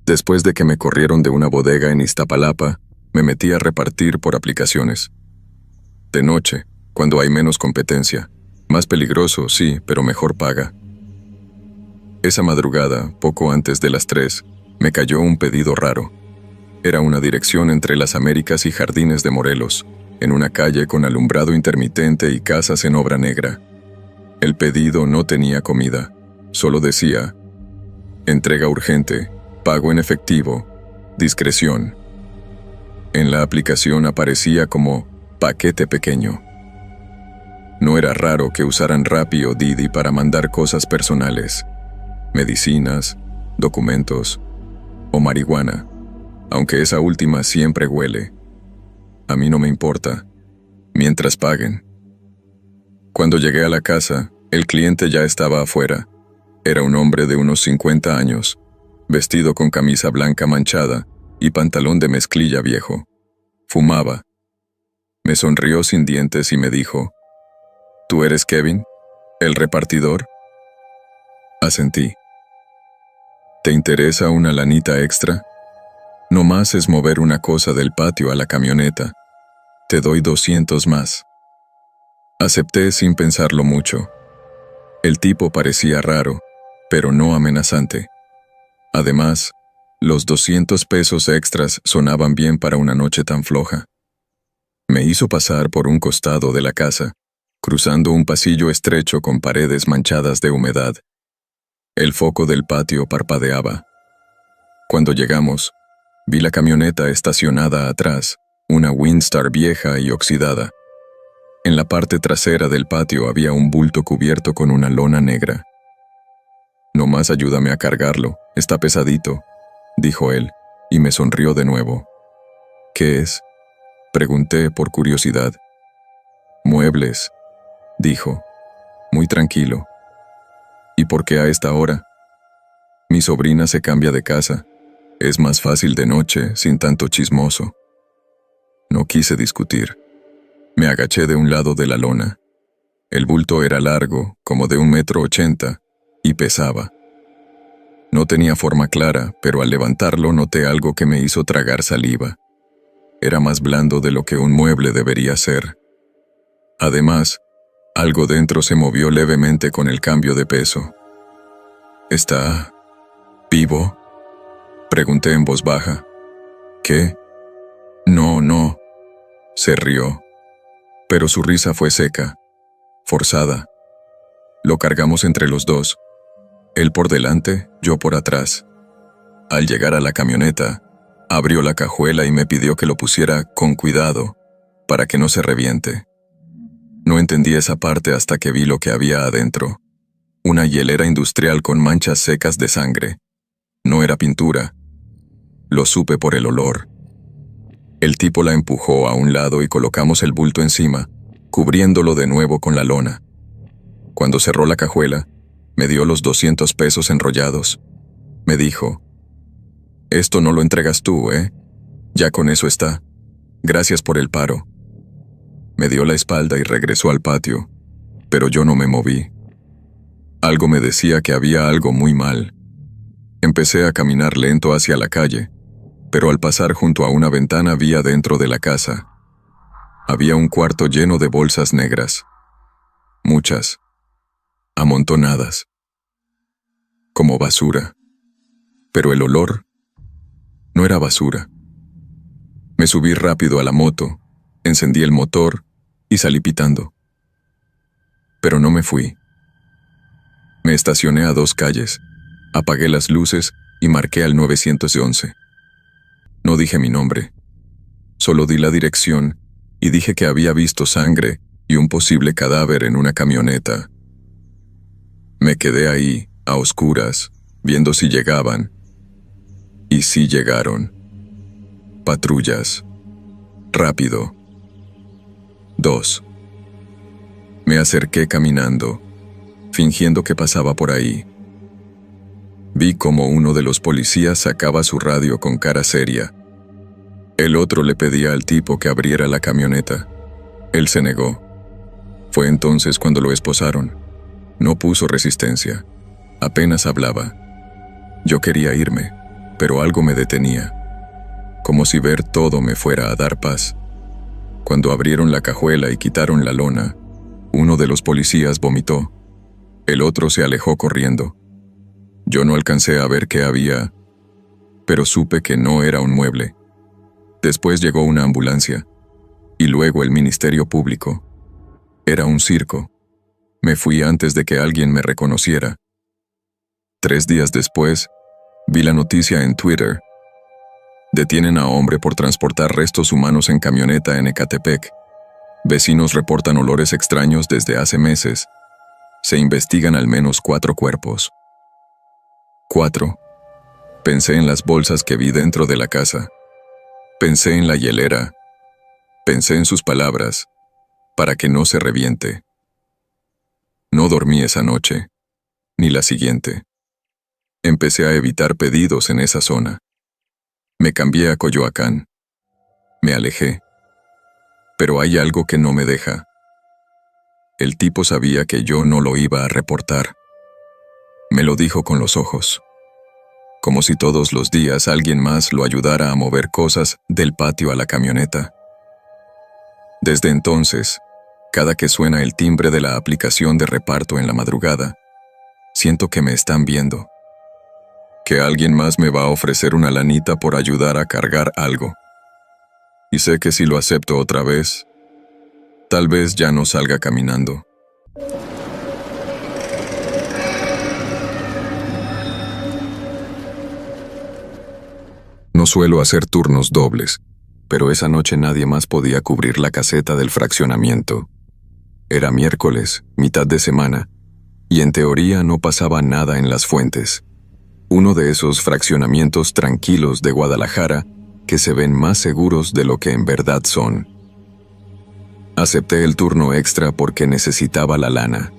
Después de que me corrieron de una bodega en Iztapalapa, me metí a repartir por aplicaciones. De noche, cuando hay menos competencia. Más peligroso, sí, pero mejor paga. Esa madrugada, poco antes de las 3, me cayó un pedido raro. Era una dirección entre las Américas y Jardines de Morelos, en una calle con alumbrado intermitente y casas en obra negra. El pedido no tenía comida, solo decía: entrega urgente, pago en efectivo, discreción. En la aplicación aparecía como paquete pequeño. No era raro que usaran Rappi o Didi para mandar cosas personales, medicinas, documentos o marihuana, aunque esa última siempre huele. A mí no me importa, mientras paguen. Cuando llegué a la casa, el cliente ya estaba afuera. Era un hombre de unos 50 años, vestido con camisa blanca manchada y pantalón de mezclilla viejo. Fumaba. Me sonrió sin dientes y me dijo: ¿Tú eres Kevin, el repartidor? Asentí. ¿Te interesa una lanita extra? No más es mover una cosa del patio a la camioneta. Te doy 200 más. Acepté sin pensarlo mucho. El tipo parecía raro, pero no amenazante. Además, los 200 pesos extras sonaban bien para una noche tan floja. Me hizo pasar por un costado de la casa, cruzando un pasillo estrecho con paredes manchadas de humedad. El foco del patio parpadeaba. Cuando llegamos, vi la camioneta estacionada atrás, una Windstar vieja y oxidada. En la parte trasera del patio había un bulto cubierto con una lona negra. «Nomás ayúdame a cargarlo, está pesadito», dijo él, y me sonrió de nuevo. «¿Qué es?», pregunté por curiosidad. «Muebles», dijo, muy tranquilo. «¿Y por qué a esta hora?». «Mi sobrina se cambia de casa. Es más fácil de noche, sin tanto chismoso». No quise discutir. Me agaché de un lado de la lona. El bulto era largo, como de 1,80 m, y pesaba. No tenía forma clara, pero al levantarlo noté algo que me hizo tragar saliva. Era más blando de lo que un mueble debería ser. Además, algo dentro se movió levemente con el cambio de peso. «¿Está vivo?», pregunté en voz baja. «¿Qué?». No, se rió. Pero su risa fue seca, forzada. Lo cargamos entre los dos, él por delante, yo por atrás. Al llegar a la camioneta, abrió la cajuela y me pidió que lo pusiera con cuidado, para que no se reviente. No entendí esa parte hasta que vi lo que había adentro. Una hielera industrial con manchas secas de sangre. No era pintura. Lo supe por el olor. El tipo la empujó a un lado y colocamos el bulto encima, cubriéndolo de nuevo con la lona. Cuando cerró la cajuela, me dio los 200 pesos enrollados. Me dijo: «Esto no lo entregas tú, ¿eh? Ya con eso está. Gracias por el paro». Me dio la espalda y regresó al patio, pero yo no me moví. Algo me decía que había algo muy mal. Empecé a caminar lento hacia la calle, pero al pasar junto a una ventana vi adentro de la casa. Había un cuarto lleno de bolsas negras. Muchas. Amontonadas. Como basura. Pero el olor no era basura. Me subí rápido a la moto, encendí el motor y salí pitando. Pero no me fui. Me estacioné a 2 calles, apagué las luces y marqué al 911. No dije mi nombre. Solo di la dirección y dije que había visto sangre y un posible cadáver en una camioneta. Me quedé ahí, a oscuras, viendo si llegaban. Y sí llegaron. Patrullas. Rápido. 2. Me acerqué caminando, fingiendo que pasaba por ahí. Vi cómo uno de los policías sacaba su radio con cara seria. El otro le pedía al tipo que abriera la camioneta. Él se negó. Fue entonces cuando lo esposaron. No puso resistencia. Apenas hablaba. Yo quería irme, pero algo me detenía, como si ver todo me fuera a dar paz. Cuando abrieron la cajuela y quitaron la lona, uno de los policías vomitó. El otro se alejó corriendo. Yo no alcancé a ver qué había, pero supe que no era un mueble. Después llegó una ambulancia, y luego el Ministerio Público. Era un circo. Me fui antes de que alguien me reconociera. 3 días después, vi la noticia en Twitter. Detienen a hombre por transportar restos humanos en camioneta en Ecatepec. Vecinos reportan olores extraños desde hace meses. Se investigan al menos 4 cuerpos. 4. Pensé en las bolsas que vi dentro de la casa. Pensé en la hielera. Pensé en sus palabras, para que no se reviente. No dormí esa noche, ni la siguiente. Empecé a evitar pedidos en esa zona. Me cambié a Coyoacán. Me alejé. Pero hay algo que no me deja. El tipo sabía que yo no lo iba a reportar. Me lo dijo con los ojos. Como si todos los días alguien más lo ayudara a mover cosas del patio a la camioneta. Desde entonces, cada que suena el timbre de la aplicación de reparto en la madrugada, siento que me están viendo. Que alguien más me va a ofrecer una lanita por ayudar a cargar algo. Y sé que si lo acepto otra vez, tal vez ya no salga caminando. No suelo hacer turnos dobles, pero esa noche nadie más podía cubrir la caseta del fraccionamiento. Era miércoles, mitad de semana, y en teoría no pasaba nada en Las Fuentes, uno de esos fraccionamientos tranquilos de Guadalajara que se ven más seguros de lo que en verdad son. Acepté el turno extra porque necesitaba la lana.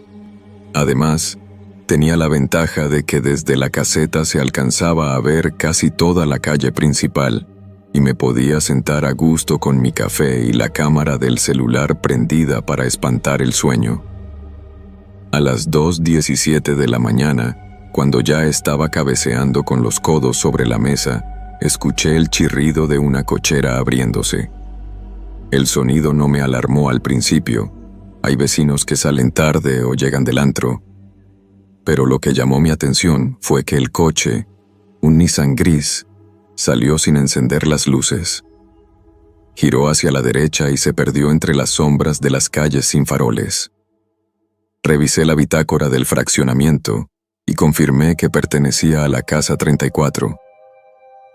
Además, tenía la ventaja de que desde la caseta se alcanzaba a ver casi toda la calle principal y me podía sentar a gusto con mi café y la cámara del celular prendida para espantar el sueño. A las 2:17 de la mañana, cuando ya estaba cabeceando con los codos sobre la mesa, escuché el chirrido de una cochera abriéndose. El sonido no me alarmó al principio. Hay vecinos que salen tarde o llegan del antro. Pero lo que llamó mi atención fue que el coche, un Nissan gris, salió sin encender las luces. Giró hacia la derecha y se perdió entre las sombras de las calles sin faroles. Revisé la bitácora del fraccionamiento y confirmé que pertenecía a la casa 34.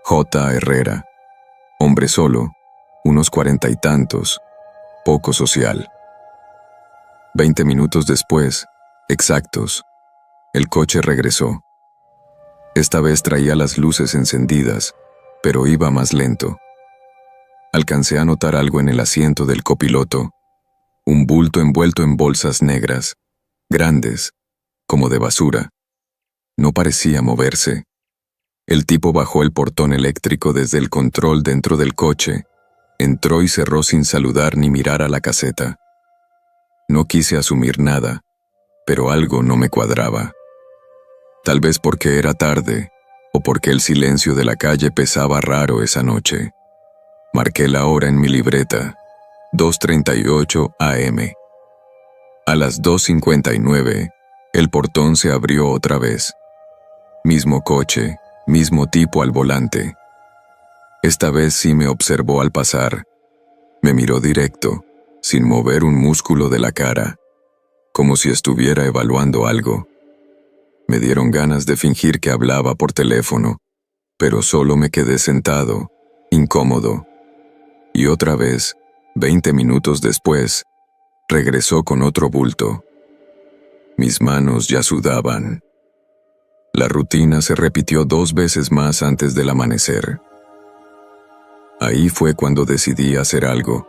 J. Herrera. Hombre solo, unos 40 y tantos, poco social. 20 minutos después, exactos, el coche regresó. Esta vez traía las luces encendidas, pero iba más lento. Alcancé a notar algo en el asiento del copiloto, un bulto envuelto en bolsas negras, grandes, como de basura. No parecía moverse. El tipo bajó el portón eléctrico desde el control dentro del coche, entró y cerró sin saludar ni mirar a la caseta. No quise asumir nada, pero algo no me cuadraba. Tal vez porque era tarde, o porque el silencio de la calle pesaba raro esa noche. Marqué la hora en mi libreta, 2:38 a.m. A las 2:59, el portón se abrió otra vez. Mismo coche, mismo tipo al volante. Esta vez sí me observó al pasar. Me miró directo, sin mover un músculo de la cara, como si estuviera evaluando algo. Me dieron ganas de fingir que hablaba por teléfono, pero solo me quedé sentado, incómodo. Y otra vez, 20 minutos después, regresó con otro bulto. Mis manos ya sudaban. La rutina se repitió 2 veces más antes del amanecer. Ahí fue cuando decidí hacer algo.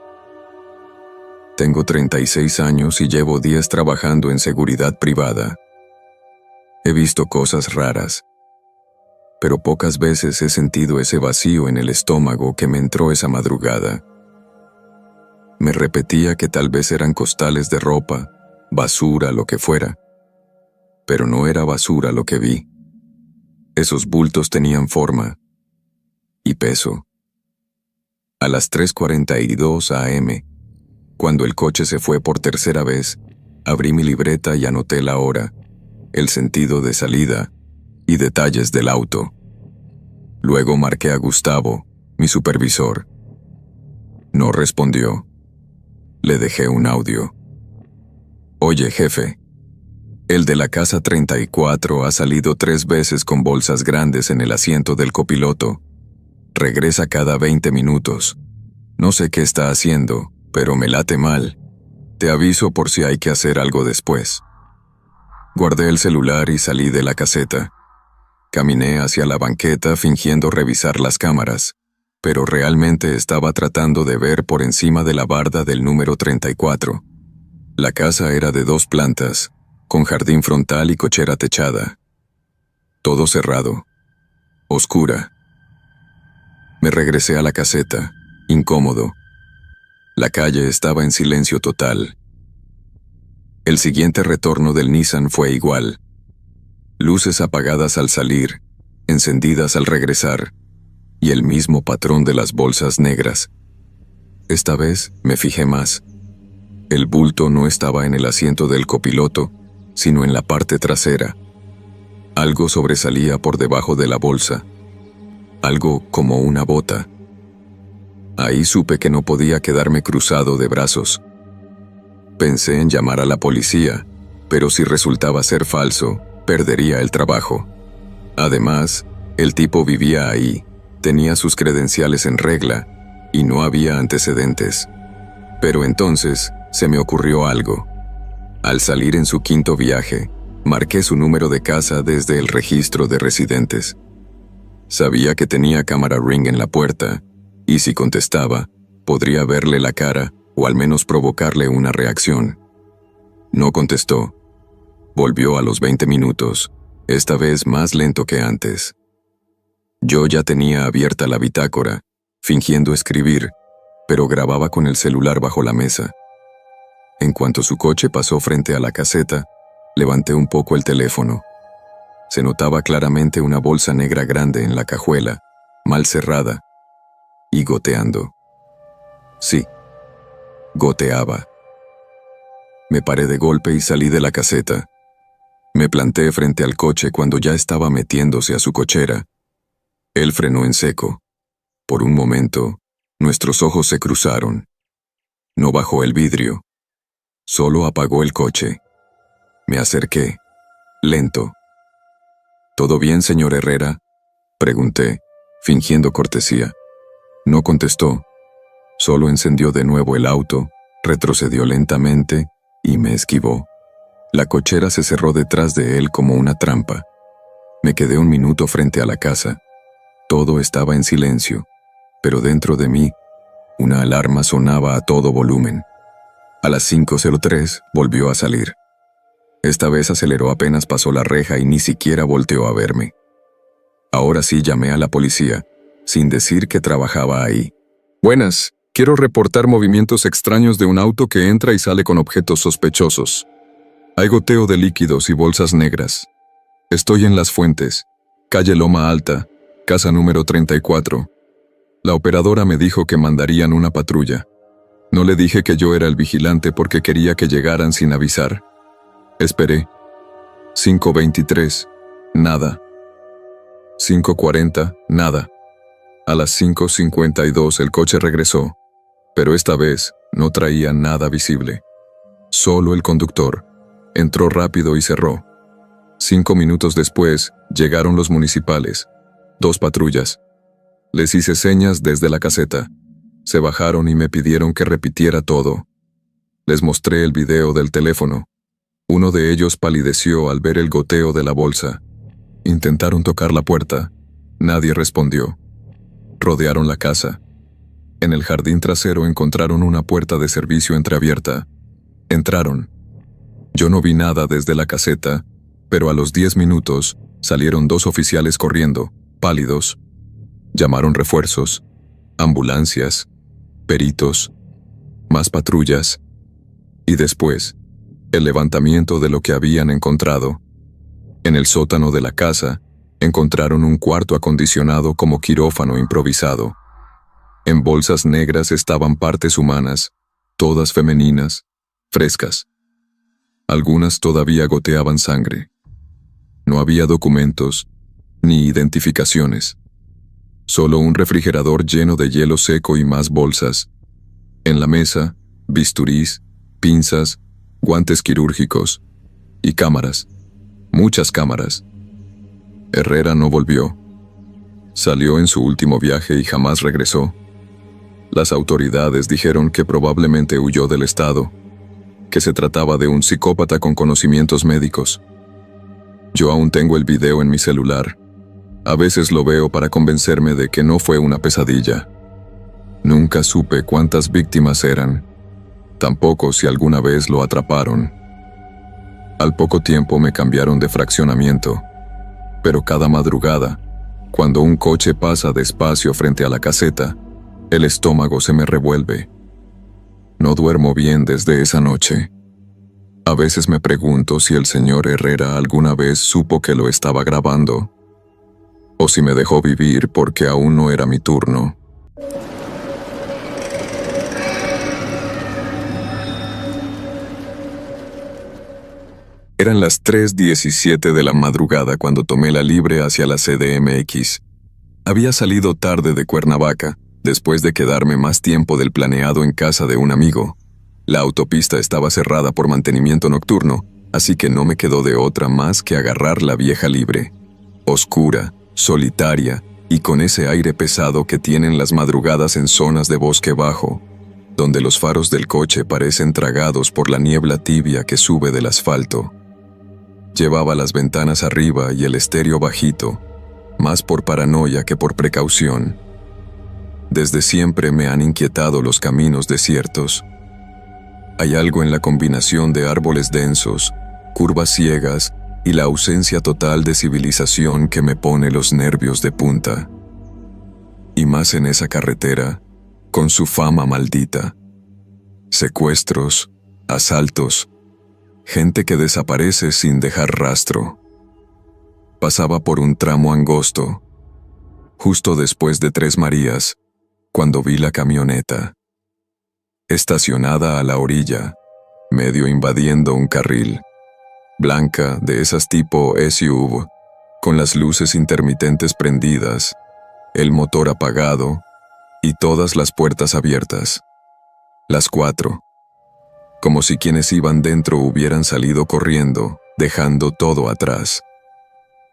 Tengo 36 años y llevo 10 trabajando en seguridad privada. He visto cosas raras, pero pocas veces he sentido ese vacío en el estómago que me entró esa madrugada. Me repetía que tal vez eran costales de ropa, basura, lo que fuera, pero no era basura lo que vi. Esos bultos tenían forma, y peso. A las 3:42 am, cuando el coche se fue por tercera vez, abrí mi libreta y anoté la hora, el sentido de salida y detalles del auto. Luego marqué a Gustavo, mi supervisor. No respondió. Le dejé un audio. Oye, jefe, el de la casa 34 ha salido 3 veces con bolsas grandes en el asiento del copiloto. Regresa cada 20 minutos. No sé qué está haciendo, pero me late mal. Te aviso por si hay que hacer algo después. Guardé el celular y salí de la caseta. Caminé hacia la banqueta fingiendo revisar las cámaras, pero realmente estaba tratando de ver por encima de la barda del número 34. La casa era de 2 plantas, con jardín frontal y cochera techada. Todo cerrado. Oscura. Me regresé a la caseta, incómodo. La calle estaba en silencio total. El siguiente retorno del Nissan fue igual. Luces apagadas al salir, encendidas al regresar, y el mismo patrón de las bolsas negras. Esta vez me fijé más. El bulto no estaba en el asiento del copiloto, sino en la parte trasera. Algo sobresalía por debajo de la bolsa. Algo como una bota. Ahí supe que no podía quedarme cruzado de brazos. Pensé en llamar a la policía, pero si resultaba ser falso, perdería el trabajo. Además, el tipo vivía ahí, tenía sus credenciales en regla, y no había antecedentes. Pero entonces, se me ocurrió algo. Al salir en su 5º viaje, marqué su número de casa desde el registro de residentes. Sabía que tenía cámara Ring en la puerta, y si contestaba, podría verle la cara o al menos provocarle una reacción. No contestó. Volvió a los 20 minutos, esta vez más lento que antes. Yo ya tenía abierta la bitácora, fingiendo escribir, pero grababa con el celular bajo la mesa. En cuanto su coche pasó frente a la caseta, levanté un poco el teléfono. Se notaba claramente una bolsa negra grande en la cajuela, mal cerrada, y goteando. Sí, goteaba. Me paré de golpe y salí de la caseta. Me planté frente al coche cuando ya estaba metiéndose a su cochera. Él frenó en seco. Por un momento, nuestros ojos se cruzaron. No bajó el vidrio. Solo apagó el coche. Me acerqué, lento. ¿Todo bien, señor Herrera?, pregunté, fingiendo cortesía. No contestó. Solo encendió de nuevo el auto, retrocedió lentamente y me esquivó. La cochera se cerró detrás de él como una trampa. Me quedé un minuto frente a la casa. Todo estaba en silencio, pero dentro de mí, una alarma sonaba a todo volumen. A las 5:03 volvió a salir. Esta vez aceleró apenas pasó la reja y ni siquiera volteó a verme. Ahora sí llamé a la policía, sin decir que trabajaba ahí. Buenas, quiero reportar movimientos extraños de un auto que entra y sale con objetos sospechosos. Hay goteo de líquidos y bolsas negras. Estoy en Las Fuentes, calle Loma Alta, casa número 34. La operadora me dijo que mandarían una patrulla. No le dije que yo era el vigilante porque quería que llegaran sin avisar. Esperé. 5:23, nada. 5:40, nada. A las 5:52 el coche regresó, pero esta vez no traía nada visible. Solo el conductor. Entró rápido y cerró. 5 minutos después, llegaron los municipales. 2 patrullas. Les hice señas desde la caseta. Se bajaron y me pidieron que repitiera todo. Les mostré el video del teléfono. Uno de ellos palideció al ver el goteo de la bolsa. Intentaron tocar la puerta. Nadie respondió. Rodearon la casa. En el jardín trasero encontraron una puerta de servicio entreabierta. Entraron. Yo no vi nada desde la caseta, pero a los 10 minutos salieron 2 oficiales corriendo, pálidos. Llamaron refuerzos, ambulancias, peritos, más patrullas, y después, el levantamiento de lo que habían encontrado. En el sótano de la casa, Encontraron un cuarto acondicionado como quirófano improvisado. En bolsas negras estaban partes humanas, todas femeninas, frescas. Algunas todavía goteaban sangre. No había documentos, ni identificaciones. Solo un refrigerador lleno de hielo seco y más bolsas. En la mesa, bisturís, pinzas, guantes quirúrgicos y cámaras. Muchas cámaras. Herrera no volvió. Salió en su último viaje y jamás regresó. Las autoridades dijeron que probablemente huyó del estado, que se trataba de un psicópata con conocimientos médicos. Yo aún tengo el video en mi celular. A veces lo veo para convencerme de que no fue una pesadilla. Nunca supe cuántas víctimas eran, tampoco si alguna vez lo atraparon. Al poco tiempo me cambiaron de fraccionamiento, pero cada madrugada, cuando un coche pasa despacio frente a la caseta, el estómago se me revuelve. No duermo bien desde esa noche. A veces me pregunto si el señor Herrera alguna vez supo que lo estaba grabando, o si me dejó vivir porque aún no era mi turno. Eran las 3:17 de la madrugada cuando tomé la libre hacia la CDMX. Había salido tarde de Cuernavaca, después de quedarme más tiempo del planeado en casa de un amigo. La autopista estaba cerrada por mantenimiento nocturno, así que no me quedó de otra más que agarrar la vieja libre. Oscura, solitaria y con ese aire pesado que tienen las madrugadas en zonas de bosque bajo, donde los faros del coche parecen tragados por la niebla tibia que sube del asfalto. Llevaba las ventanas arriba y el estéreo bajito, más por paranoia que por precaución. Desde siempre me han inquietado los caminos desiertos. Hay algo en la combinación de árboles densos, curvas ciegas y la ausencia total de civilización que me pone los nervios de punta. Y más en esa carretera, con su fama maldita. Secuestros, asaltos, gente que desaparece sin dejar rastro. Pasaba por un tramo angosto, justo después de Tres Marías, cuando vi la camioneta, estacionada a la orilla, medio invadiendo un carril, blanca de esas tipo SUV, con las luces intermitentes prendidas, el motor apagado y todas las puertas abiertas. Las 4. Como si quienes iban dentro hubieran salido corriendo, dejando todo atrás.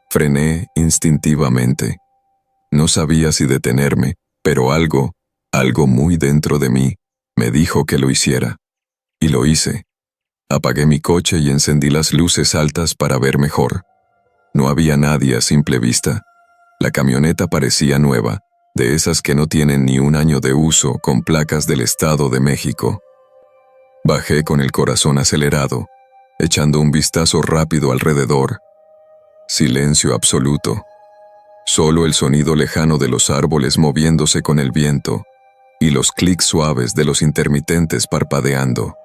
Frené instintivamente. No sabía si detenerme, pero algo muy dentro de mí, me dijo que lo hiciera. Y lo hice. Apagué mi coche y encendí las luces altas para ver mejor. No había nadie a simple vista. La camioneta parecía nueva, de esas que no tienen ni un año de uso, con placas del Estado de México. Bajé con el corazón acelerado, echando un vistazo rápido alrededor. Silencio absoluto. Solo el sonido lejano de los árboles moviéndose con el viento y los clics suaves de los intermitentes parpadeando.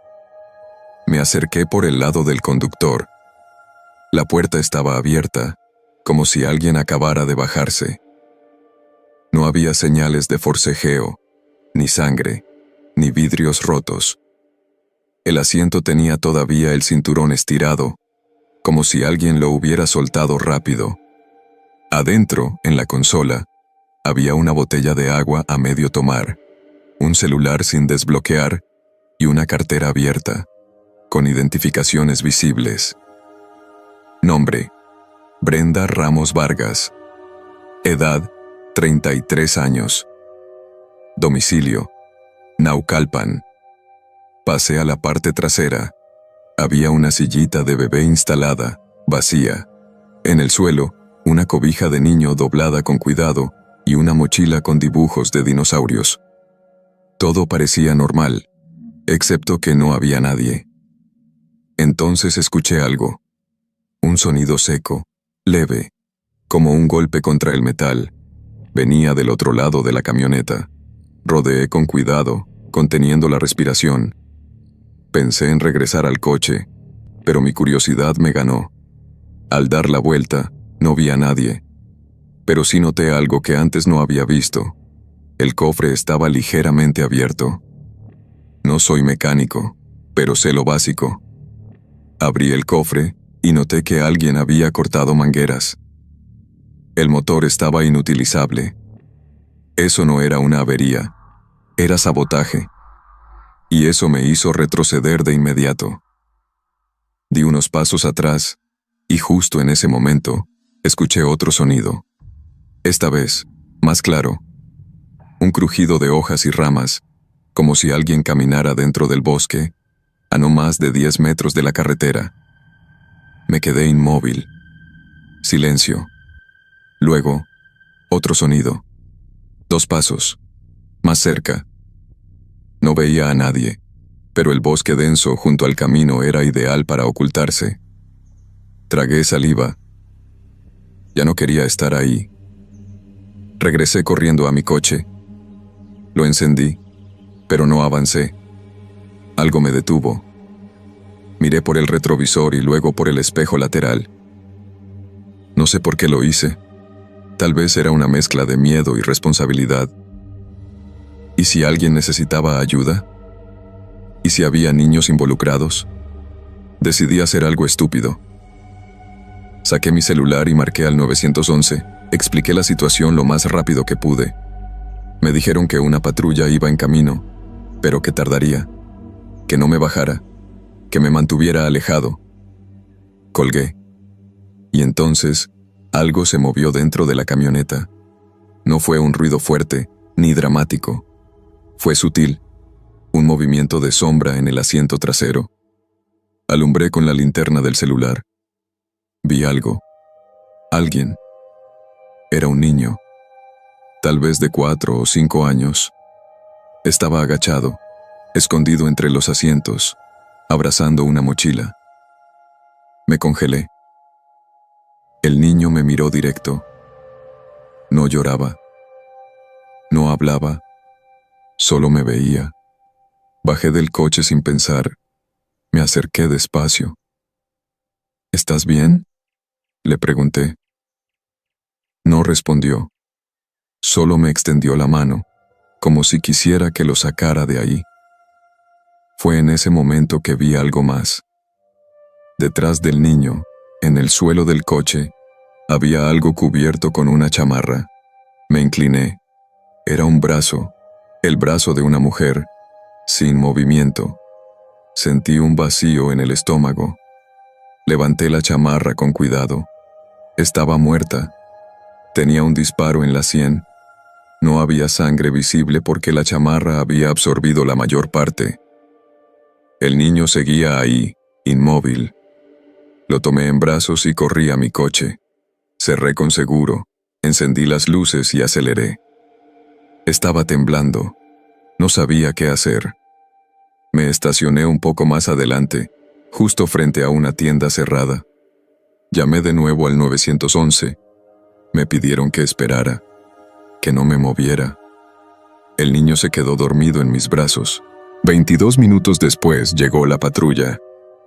Me acerqué por el lado del conductor. La puerta estaba abierta, como si alguien acabara de bajarse. No había señales de forcejeo, ni sangre, ni vidrios rotos. El asiento tenía todavía el cinturón estirado, como si alguien lo hubiera soltado rápido. Adentro, en la consola, había una botella de agua a medio tomar, un celular sin desbloquear y una cartera abierta, con identificaciones visibles. Nombre: Brenda Ramos Vargas. Edad: 33 años. Domicilio: Naucalpan. Pasé a la parte trasera. Había una sillita de bebé instalada, vacía. En el suelo, una cobija de niño doblada con cuidado y una mochila con dibujos de dinosaurios. Todo parecía normal, excepto que no había nadie. Entonces escuché algo. Un sonido seco, leve, como un golpe contra el metal. Venía del otro lado de la camioneta. Rodeé con cuidado, conteniendo la respiración. Pensé en regresar al coche, pero mi curiosidad me ganó. Al dar la vuelta, no vi a nadie, pero sí noté algo que antes no había visto. El cofre estaba ligeramente abierto. No soy mecánico, pero sé lo básico. Abrí el cofre y noté que alguien había cortado mangueras. El motor estaba inutilizable. Eso no era una avería, era sabotaje. Y eso me hizo retroceder de inmediato. Di unos pasos atrás, y justo en ese momento, escuché otro sonido. Esta vez, más claro. Un crujido de hojas y ramas, como si alguien caminara dentro del bosque, a no más de 10 metros de la carretera. Me quedé inmóvil. Silencio. Luego, otro sonido. 2 pasos. Más cerca. No veía a nadie, pero el bosque denso junto al camino era ideal para ocultarse. Tragué saliva. Ya no quería estar ahí. Regresé corriendo a mi coche. Lo encendí, pero no avancé. Algo me detuvo. Miré por el retrovisor y luego por el espejo lateral. No sé por qué lo hice. Tal vez era una mezcla de miedo y responsabilidad. ¿Y si alguien necesitaba ayuda? ¿Y si había niños involucrados? Decidí hacer algo estúpido. Saqué mi celular y marqué al 911. Expliqué la situación lo más rápido que pude. Me dijeron que una patrulla iba en camino, pero que tardaría, que no me bajara, que me mantuviera alejado. Colgué. Y entonces, algo se movió dentro de la camioneta. No fue un ruido fuerte, ni dramático. Fue sutil, un movimiento de sombra en el asiento trasero. Alumbré con la linterna del celular. Vi algo. Alguien. Era un niño, tal vez de 4 o 5 años. Estaba agachado, escondido entre los asientos, abrazando una mochila. Me congelé. El niño me miró directo. No lloraba. No hablaba. Solo me veía. Bajé del coche sin pensar. Me acerqué despacio. ¿Estás bien?, le pregunté. No respondió. Solo me extendió la mano, como si quisiera que lo sacara de ahí. Fue en ese momento que vi algo más. Detrás del niño, en el suelo del coche, había algo cubierto con una chamarra. Me incliné. Era un brazo, el brazo de una mujer, sin movimiento. Sentí un vacío en el estómago. Levanté la chamarra con cuidado. Estaba muerta. Tenía un disparo en la sien. No había sangre visible porque la chamarra había absorbido la mayor parte. El niño seguía ahí, inmóvil. Lo tomé en brazos y corrí a mi coche. Cerré con seguro, encendí las luces y aceleré. Estaba temblando. No sabía qué hacer. Me estacioné un poco más adelante, justo frente a una tienda cerrada. Llamé de nuevo al 911. Me pidieron que esperara, que no me moviera. El niño se quedó dormido en mis brazos. 22 minutos después llegó la patrulla.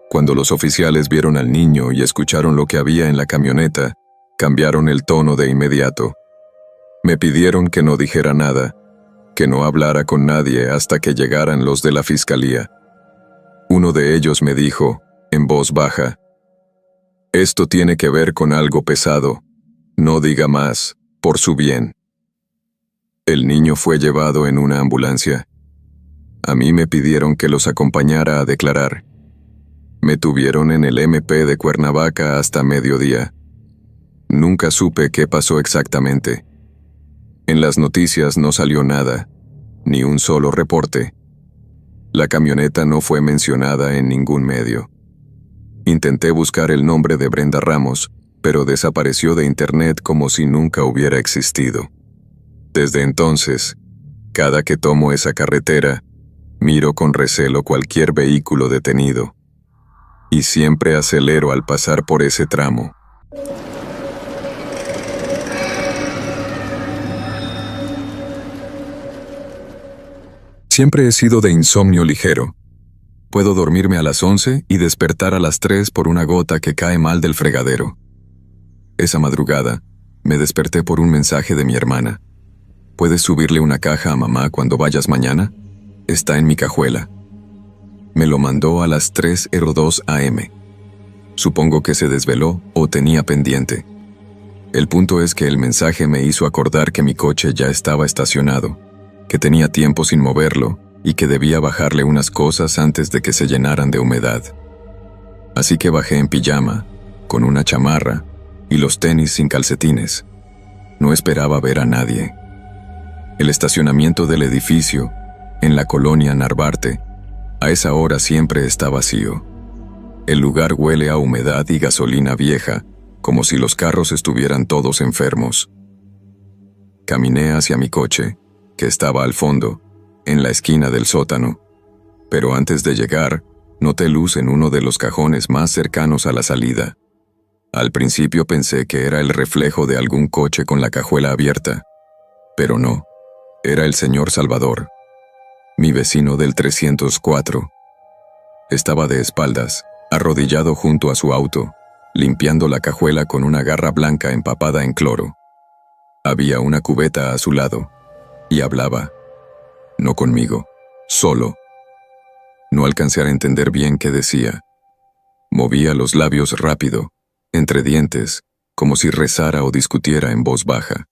Cuando los oficiales vieron al niño y escucharon lo que había en la camioneta, cambiaron el tono de inmediato. Me pidieron que no dijera nada, que no hablara con nadie hasta que llegaran los de la fiscalía. Uno de ellos me dijo, en voz baja, «Esto tiene que ver con algo pesado. No diga más, por su bien». El niño fue llevado en una ambulancia. A mí me pidieron que los acompañara a declarar. Me tuvieron en el MP de Cuernavaca hasta mediodía. Nunca supe qué pasó exactamente. En las noticias no salió nada, ni un solo reporte. La camioneta no fue mencionada en ningún medio. Intenté buscar el nombre de Brenda Ramos, pero desapareció de internet como si nunca hubiera existido. Desde entonces, cada que tomo esa carretera, miro con recelo cualquier vehículo detenido. Y siempre acelero al pasar por ese tramo. Siempre he sido de insomnio ligero. Puedo dormirme a las 11 y despertar a las 3 por una gota que cae mal del fregadero. Esa madrugada, Me desperté por un mensaje de mi hermana. ¿Puedes subirle una caja a mamá cuando vayas mañana? Está en mi cajuela. Me lo mandó a las 3:02 am. Supongo que se desveló o tenía pendiente. El punto es que el mensaje me hizo acordar que mi coche ya estaba estacionado, que tenía tiempo sin moverlo y que debía bajarle unas cosas antes de que se llenaran de humedad. Así que bajé en pijama, con una chamarra y los tenis sin calcetines. No esperaba ver a nadie. El estacionamiento del edificio, en la colonia Narvarte, a esa hora siempre está vacío. El lugar huele a humedad y gasolina vieja, como si los carros estuvieran todos enfermos. Caminé hacia mi coche, que estaba al fondo, en la esquina del sótano, pero antes de llegar, noté luz en uno de los cajones más cercanos a la salida. Al principio pensé que era el reflejo de algún coche con la cajuela abierta, pero no, era el señor Salvador, mi vecino del 304. Estaba de espaldas, arrodillado junto a su auto, limpiando la cajuela con una garra blanca empapada en cloro. Había una cubeta a su lado, y hablaba. No conmigo, solo. No alcancé a entender bien qué decía. Movía los labios rápido, entre dientes, como si rezara o discutiera en voz baja.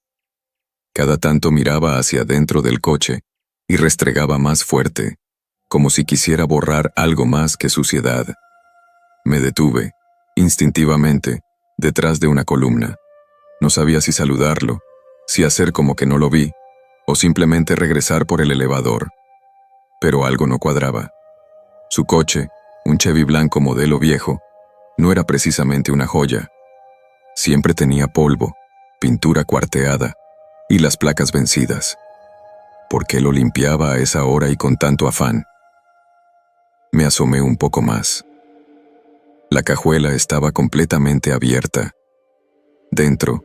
Cada tanto miraba hacia dentro del coche y restregaba más fuerte, como si quisiera borrar algo más que suciedad. Me detuve, instintivamente, detrás de una columna. No sabía si saludarlo, si hacer como que no lo vi, o simplemente regresar por el elevador. Pero algo no cuadraba. Su coche, un Chevy blanco modelo viejo, no era precisamente una joya. Siempre tenía polvo, pintura cuarteada y las placas vencidas. ¿Por qué lo limpiaba a esa hora y con tanto afán? Me asomé un poco más. La cajuela estaba completamente abierta. Dentro,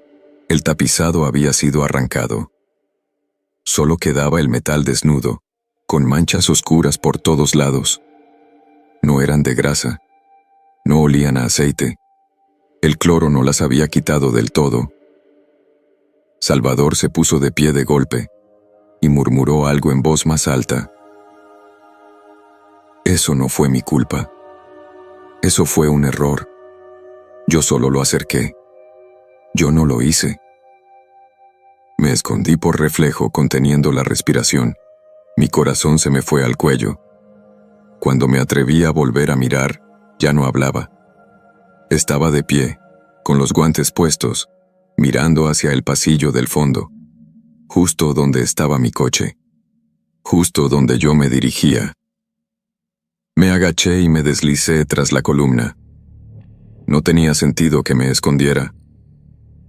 el tapizado había sido arrancado. Solo quedaba el metal desnudo, con manchas oscuras por todos lados. No eran de grasa. No olían a aceite. El cloro no las había quitado del todo. Salvador se puso de pie de golpe y murmuró algo en voz más alta. Eso no fue mi culpa. Eso fue un error. Yo solo lo acerqué. Yo no lo hice. Me escondí por reflejo conteniendo la respiración. Mi corazón se me fue al cuello. Cuando me atreví a volver a mirar, ya no hablaba. Estaba de pie, con los guantes puestos, mirando hacia el pasillo del fondo, justo donde estaba mi coche, justo donde yo me dirigía. Me agaché y me deslicé tras la columna. No tenía sentido que me escondiera,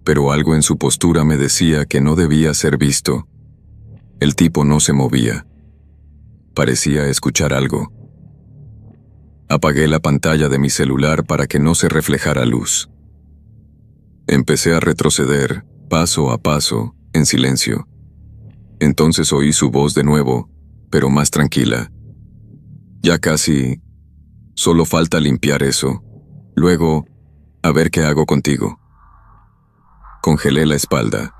pero algo en su postura me decía que no debía ser visto. El tipo no se movía. Parecía escuchar algo. Apagué la pantalla de mi celular para que no se reflejara luz. Empecé a retroceder, paso a paso, en silencio. Entonces oí su voz de nuevo, pero más tranquila. Ya casi. Solo falta limpiar eso. Luego, a ver qué hago contigo. Congelé la espalda.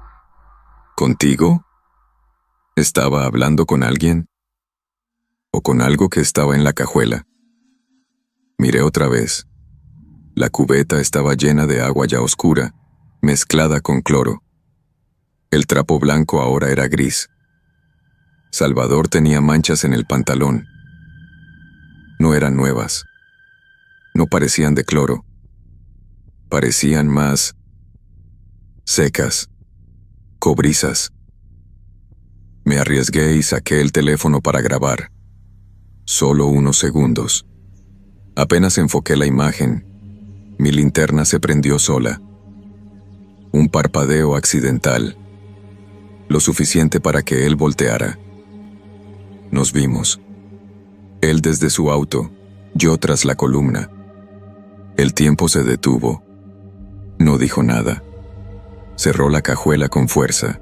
¿Contigo? ¿Estaba hablando con alguien? ¿O con algo que estaba en la cajuela? Miré otra vez. La cubeta estaba llena de agua ya oscura, mezclada con cloro. El trapo blanco ahora era gris. Salvador tenía manchas en el pantalón. No eran nuevas. No parecían de cloro. Parecían más secas, cobrizas. Me arriesgué y saqué el teléfono para grabar. Solo unos segundos. Apenas enfoqué la imagen, mi linterna se prendió sola. Un parpadeo accidental. Lo suficiente para que él volteara. Nos vimos. Él desde su auto, yo tras la columna. El tiempo se detuvo. No dijo nada. Cerró la cajuela con fuerza.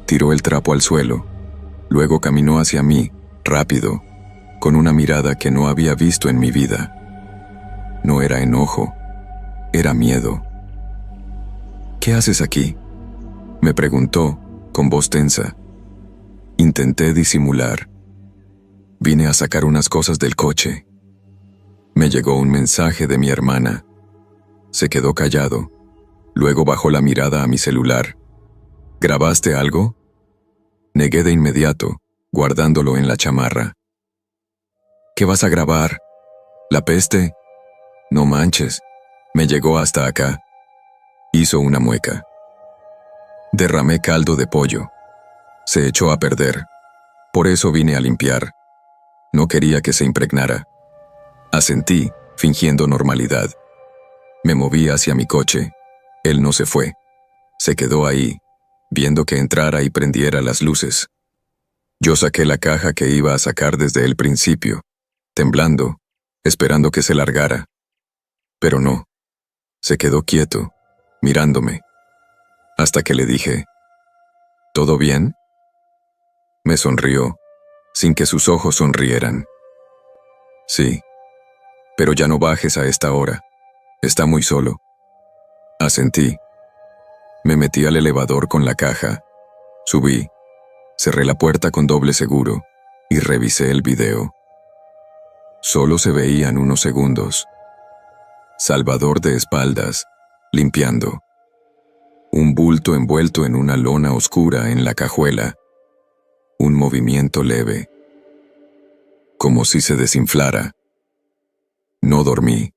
Tiró el trapo al suelo. Luego caminó hacia mí, rápido, con una mirada que no había visto en mi vida. No era enojo, era miedo. ¿Qué haces aquí? Me preguntó, con voz tensa. Intenté disimular. Vine a sacar unas cosas del coche. Me llegó un mensaje de mi hermana. Se quedó callado. Luego bajó la mirada a mi celular. ¿Grabaste algo? Negué de inmediato, guardándolo en la chamarra. ¿Qué vas a grabar? ¿La peste? No manches. Me llegó hasta acá. Hizo una mueca. Derramé caldo de pollo. Se echó a perder. Por eso vine a limpiar. No quería que se impregnara. Asentí, fingiendo normalidad. Me moví hacia mi coche. Él no se fue. Se quedó ahí, viendo que entrara y prendiera las luces. Yo saqué la caja que iba a sacar desde el principio, temblando, esperando que se largara. Pero no. Se quedó quieto, mirándome. Hasta que le dije, ¿todo bien? Me sonrió, sin que sus ojos sonrieran. Sí, pero ya no bajes a esta hora. Está muy solo. Asentí. Me metí al elevador con la caja. Subí. Cerré la puerta con doble seguro y revisé el video. Solo se veían unos segundos. Salvador de espaldas, limpiando. Un bulto envuelto en una lona oscura en la cajuela. Un movimiento leve. Como si se desinflara. No dormí.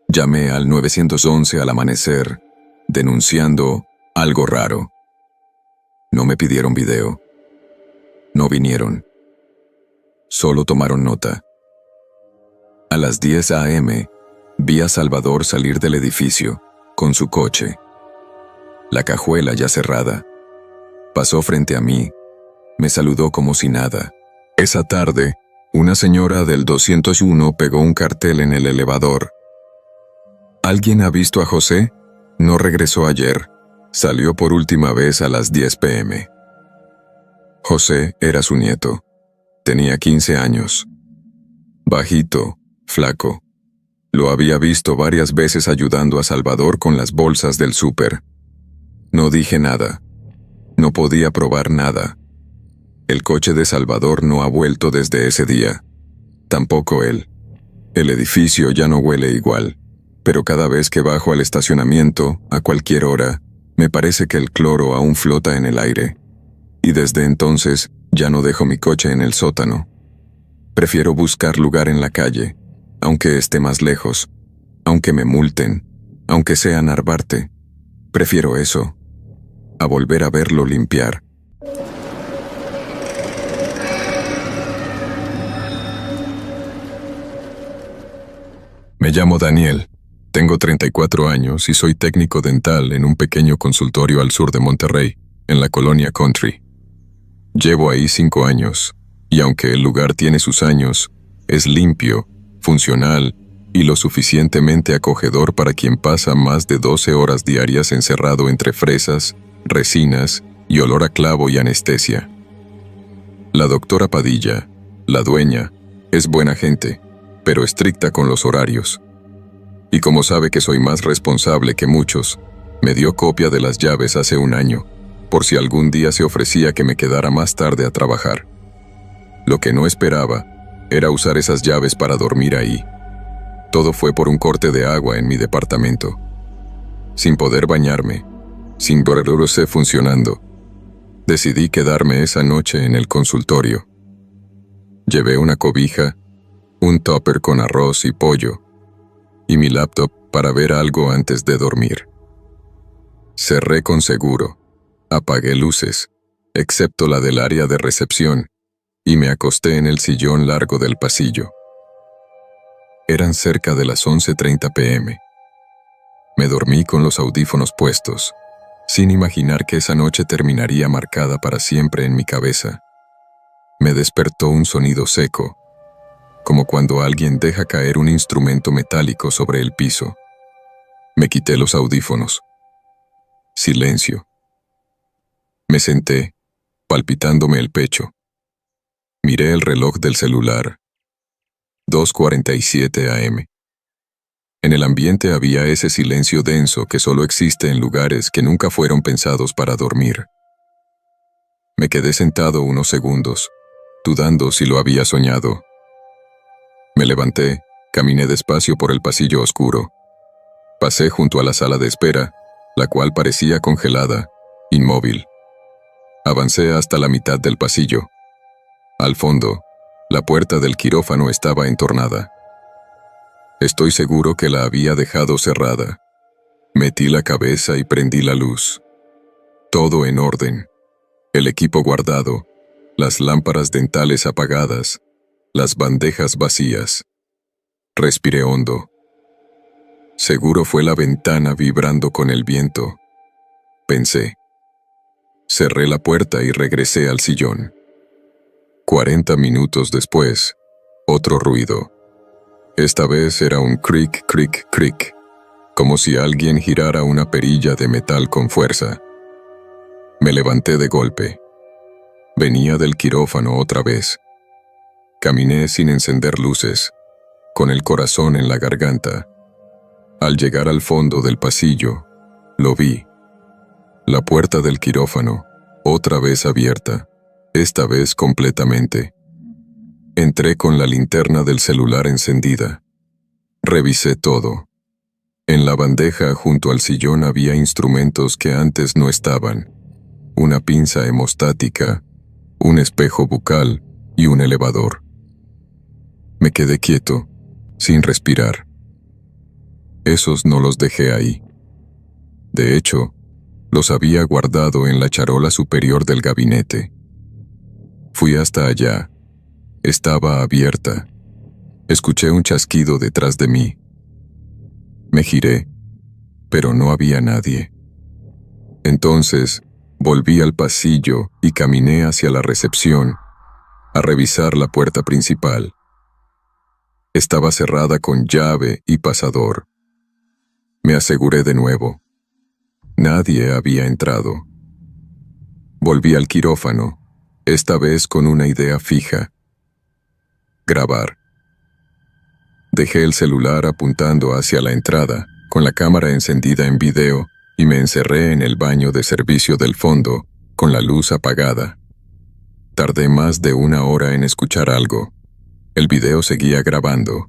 Llamé al 911 al amanecer, denunciando algo raro. No me pidieron video. No vinieron. Solo tomaron nota. A las 10 a.m., vi a Salvador salir del edificio, con su coche. La cajuela ya cerrada. Pasó frente a mí. Me saludó como si nada. Esa tarde, una señora del 201 pegó un cartel en el elevador. ¿Alguien ha visto a José? No regresó ayer. Salió por última vez a las 10 p.m. José era su nieto. Tenía 15 años. Bajito, flaco. Lo había visto varias veces ayudando a Salvador con las bolsas del súper. No dije nada. No podía probar nada. El coche de Salvador no ha vuelto desde ese día. Tampoco él. El edificio ya no huele igual, pero cada vez que bajo al estacionamiento, a cualquier hora, me parece que el cloro aún flota en el aire. Y desde entonces ya no dejo mi coche en el sótano. Prefiero buscar lugar en la calle, aunque esté más lejos, aunque me multen, aunque sea Narvarte. Prefiero eso, a volver a verlo limpiar. Me llamo Daniel, tengo 34 años y soy técnico dental en un pequeño consultorio al sur de Monterrey, en la colonia Country. Llevo ahí 5 años, y aunque el lugar tiene sus años, es limpio, funcional y lo suficientemente acogedor para quien pasa más de 12 horas diarias encerrado entre fresas, resinas y olor a clavo y anestesia. La doctora Padilla, la dueña, es buena gente, pero estricta con los horarios. Y como sabe que soy más responsable que muchos, me dio copia de las llaves hace un año, por si algún día se ofrecía que me quedara más tarde a trabajar. Lo que no esperaba era usar esas llaves para dormir ahí. Todo fue por un corte de agua en mi departamento. Sin poder bañarme, sin verse funcionando, decidí quedarme esa noche en el consultorio. Llevé una cobija, un tupper con arroz y pollo, y mi laptop para ver algo antes de dormir. Cerré con seguro, apagué luces, excepto la del área de recepción, y me acosté en el sillón largo del pasillo. Eran cerca de las 11:30 p.m. Me dormí con los audífonos puestos, sin imaginar que esa noche terminaría marcada para siempre en mi cabeza. Me despertó un sonido seco, como cuando alguien deja caer un instrumento metálico sobre el piso. Me quité los audífonos. Silencio. Me senté, palpitándome el pecho. Miré el reloj del celular. 2:47 a.m. En el ambiente había ese silencio denso que solo existe en lugares que nunca fueron pensados para dormir. Me quedé sentado unos segundos, dudando si lo había soñado. Me levanté, caminé despacio por el pasillo oscuro. Pasé junto a la sala de espera, la cual parecía congelada, inmóvil. Avancé hasta la mitad del pasillo. Al fondo, la puerta del quirófano estaba entornada. Estoy seguro que la había dejado cerrada. Metí la cabeza y prendí la luz. Todo en orden. El equipo guardado, las lámparas dentales apagadas, las bandejas vacías. Respiré hondo. Seguro fue la ventana vibrando con el viento, pensé. Cerré la puerta y regresé al sillón. 40 minutos después, otro ruido. Esta vez era un cric, cric, cric, como si alguien girara una perilla de metal con fuerza. Me levanté de golpe. Venía del quirófano otra vez. Caminé sin encender luces, con el corazón en la garganta. Al llegar al fondo del pasillo, lo vi. La puerta del quirófano, otra vez abierta, esta vez completamente. Entré con la linterna del celular encendida. Revisé todo. En la bandeja junto al sillón había instrumentos que antes no estaban. Una pinza hemostática, un espejo bucal y un elevador. Me quedé quieto, sin respirar. Esos no los dejé ahí. De hecho, los había guardado en la charola superior del gabinete. Fui hasta allá. Estaba abierta. Escuché un chasquido detrás de mí. Me giré, pero no había nadie. Entonces, volví al pasillo y caminé hacia la recepción, a revisar la puerta principal. Estaba cerrada con llave y pasador. Me aseguré de nuevo. Nadie había entrado. Volví al quirófano, esta vez con una idea fija. Grabar. Dejé el celular apuntando hacia la entrada, con la cámara encendida en video, y me encerré en el baño de servicio del fondo, con la luz apagada. Tardé más de 1 hora en escuchar algo. El video seguía grabando.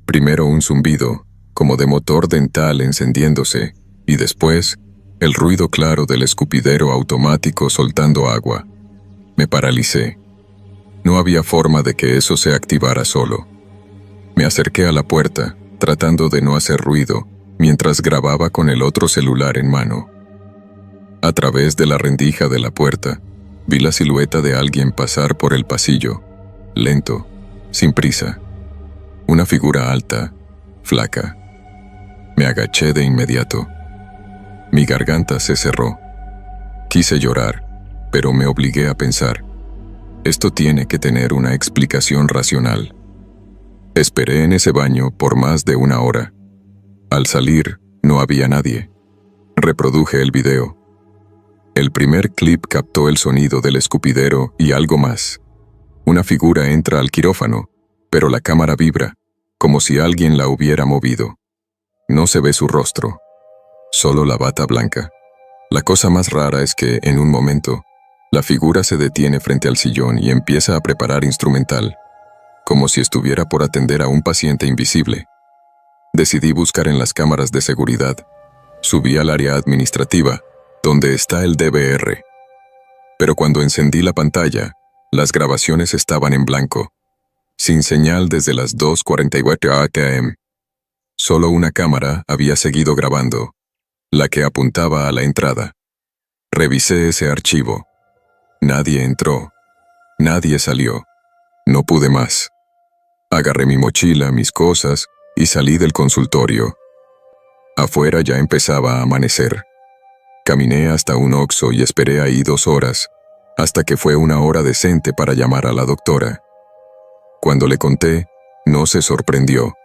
Primero un zumbido, como de motor dental encendiéndose, y después, el ruido claro del escupidero automático soltando agua. Me paralicé. No había forma de que eso se activara solo. Me acerqué a la puerta, tratando de no hacer ruido, mientras grababa con el otro celular en mano. A través de la rendija de la puerta, vi la silueta de alguien pasar por el pasillo, lento, sin prisa. Una figura alta, flaca. Me agaché de inmediato. Mi garganta se cerró. Quise llorar, pero me obligué a pensar. Esto tiene que tener una explicación racional. Esperé en ese baño por más de 1 hora. Al salir, no había nadie. Reproduje el video. El primer clip captó el sonido del escupidero y algo más. Una figura entra al quirófano, pero la cámara vibra, como si alguien la hubiera movido. No se ve su rostro, solo la bata blanca. La cosa más rara es que, en un momento, la figura se detiene frente al sillón y empieza a preparar instrumental, como si estuviera por atender a un paciente invisible. Decidí buscar en las cámaras de seguridad. Subí al área administrativa, donde está el DVR. Pero cuando encendí la pantalla, las grabaciones estaban en blanco, sin señal desde las 2:44 a.m. Solo una cámara había seguido grabando, la que apuntaba a la entrada. Revisé ese archivo. Nadie entró. Nadie salió. No pude más. Agarré mi mochila, mis cosas, y salí del consultorio. Afuera ya empezaba a amanecer. Caminé hasta un Oxxo y esperé ahí 2 horas, hasta que fue 1 hora decente para llamar a la doctora. Cuando le conté, no se sorprendió.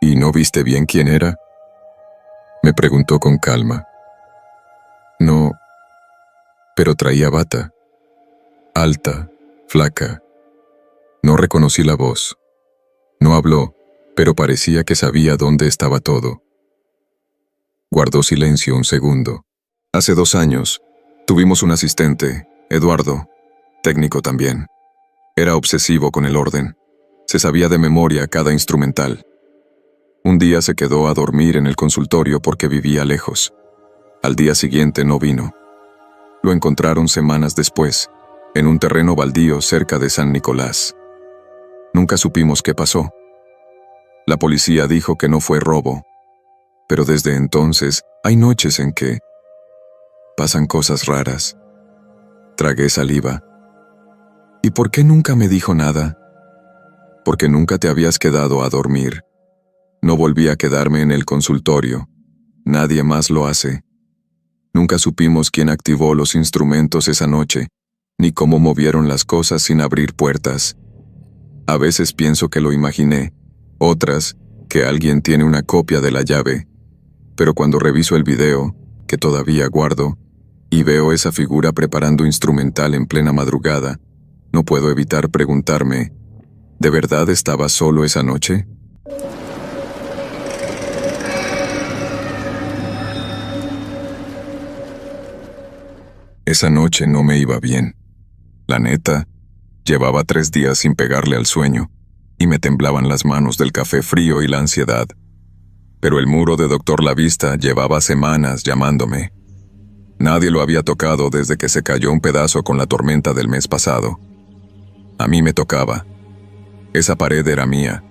¿Y no viste bien quién era?, me preguntó con calma. No, pero traía bata. Alta, flaca. No reconocí la voz. No habló, pero parecía que sabía dónde estaba todo. Guardó silencio un segundo. Hace 2 años, tuvimos un asistente, Eduardo, técnico también. Era obsesivo con el orden. Se sabía de memoria cada instrumental. Un día se quedó a dormir en el consultorio porque vivía lejos. Al día siguiente no vino. Lo encontraron semanas después, en un terreno baldío cerca de San Nicolás. Nunca supimos qué pasó. La policía dijo que no fue robo, pero desde entonces hay noches en que pasan cosas raras. Tragué saliva. ¿Y por qué nunca me dijo nada? Porque nunca te habías quedado a dormir. No volví a quedarme en el consultorio. Nadie más lo hace. Nunca supimos quién activó los instrumentos esa noche, ni cómo movieron las cosas sin abrir puertas. A veces pienso que lo imaginé, otras, que alguien tiene una copia de la llave. Pero cuando reviso el video, que todavía guardo, y veo esa figura preparando instrumental en plena madrugada, no puedo evitar preguntarme, ¿de verdad estaba solo esa noche? Esa noche no me iba bien. La neta, llevaba 3 días sin pegarle al sueño, y me temblaban las manos del café frío y la ansiedad. Pero el muro de Doctor La Vista llevaba semanas llamándome. Nadie lo había tocado desde que se cayó un pedazo con la tormenta del mes pasado. A mí me tocaba. Esa pared era mía.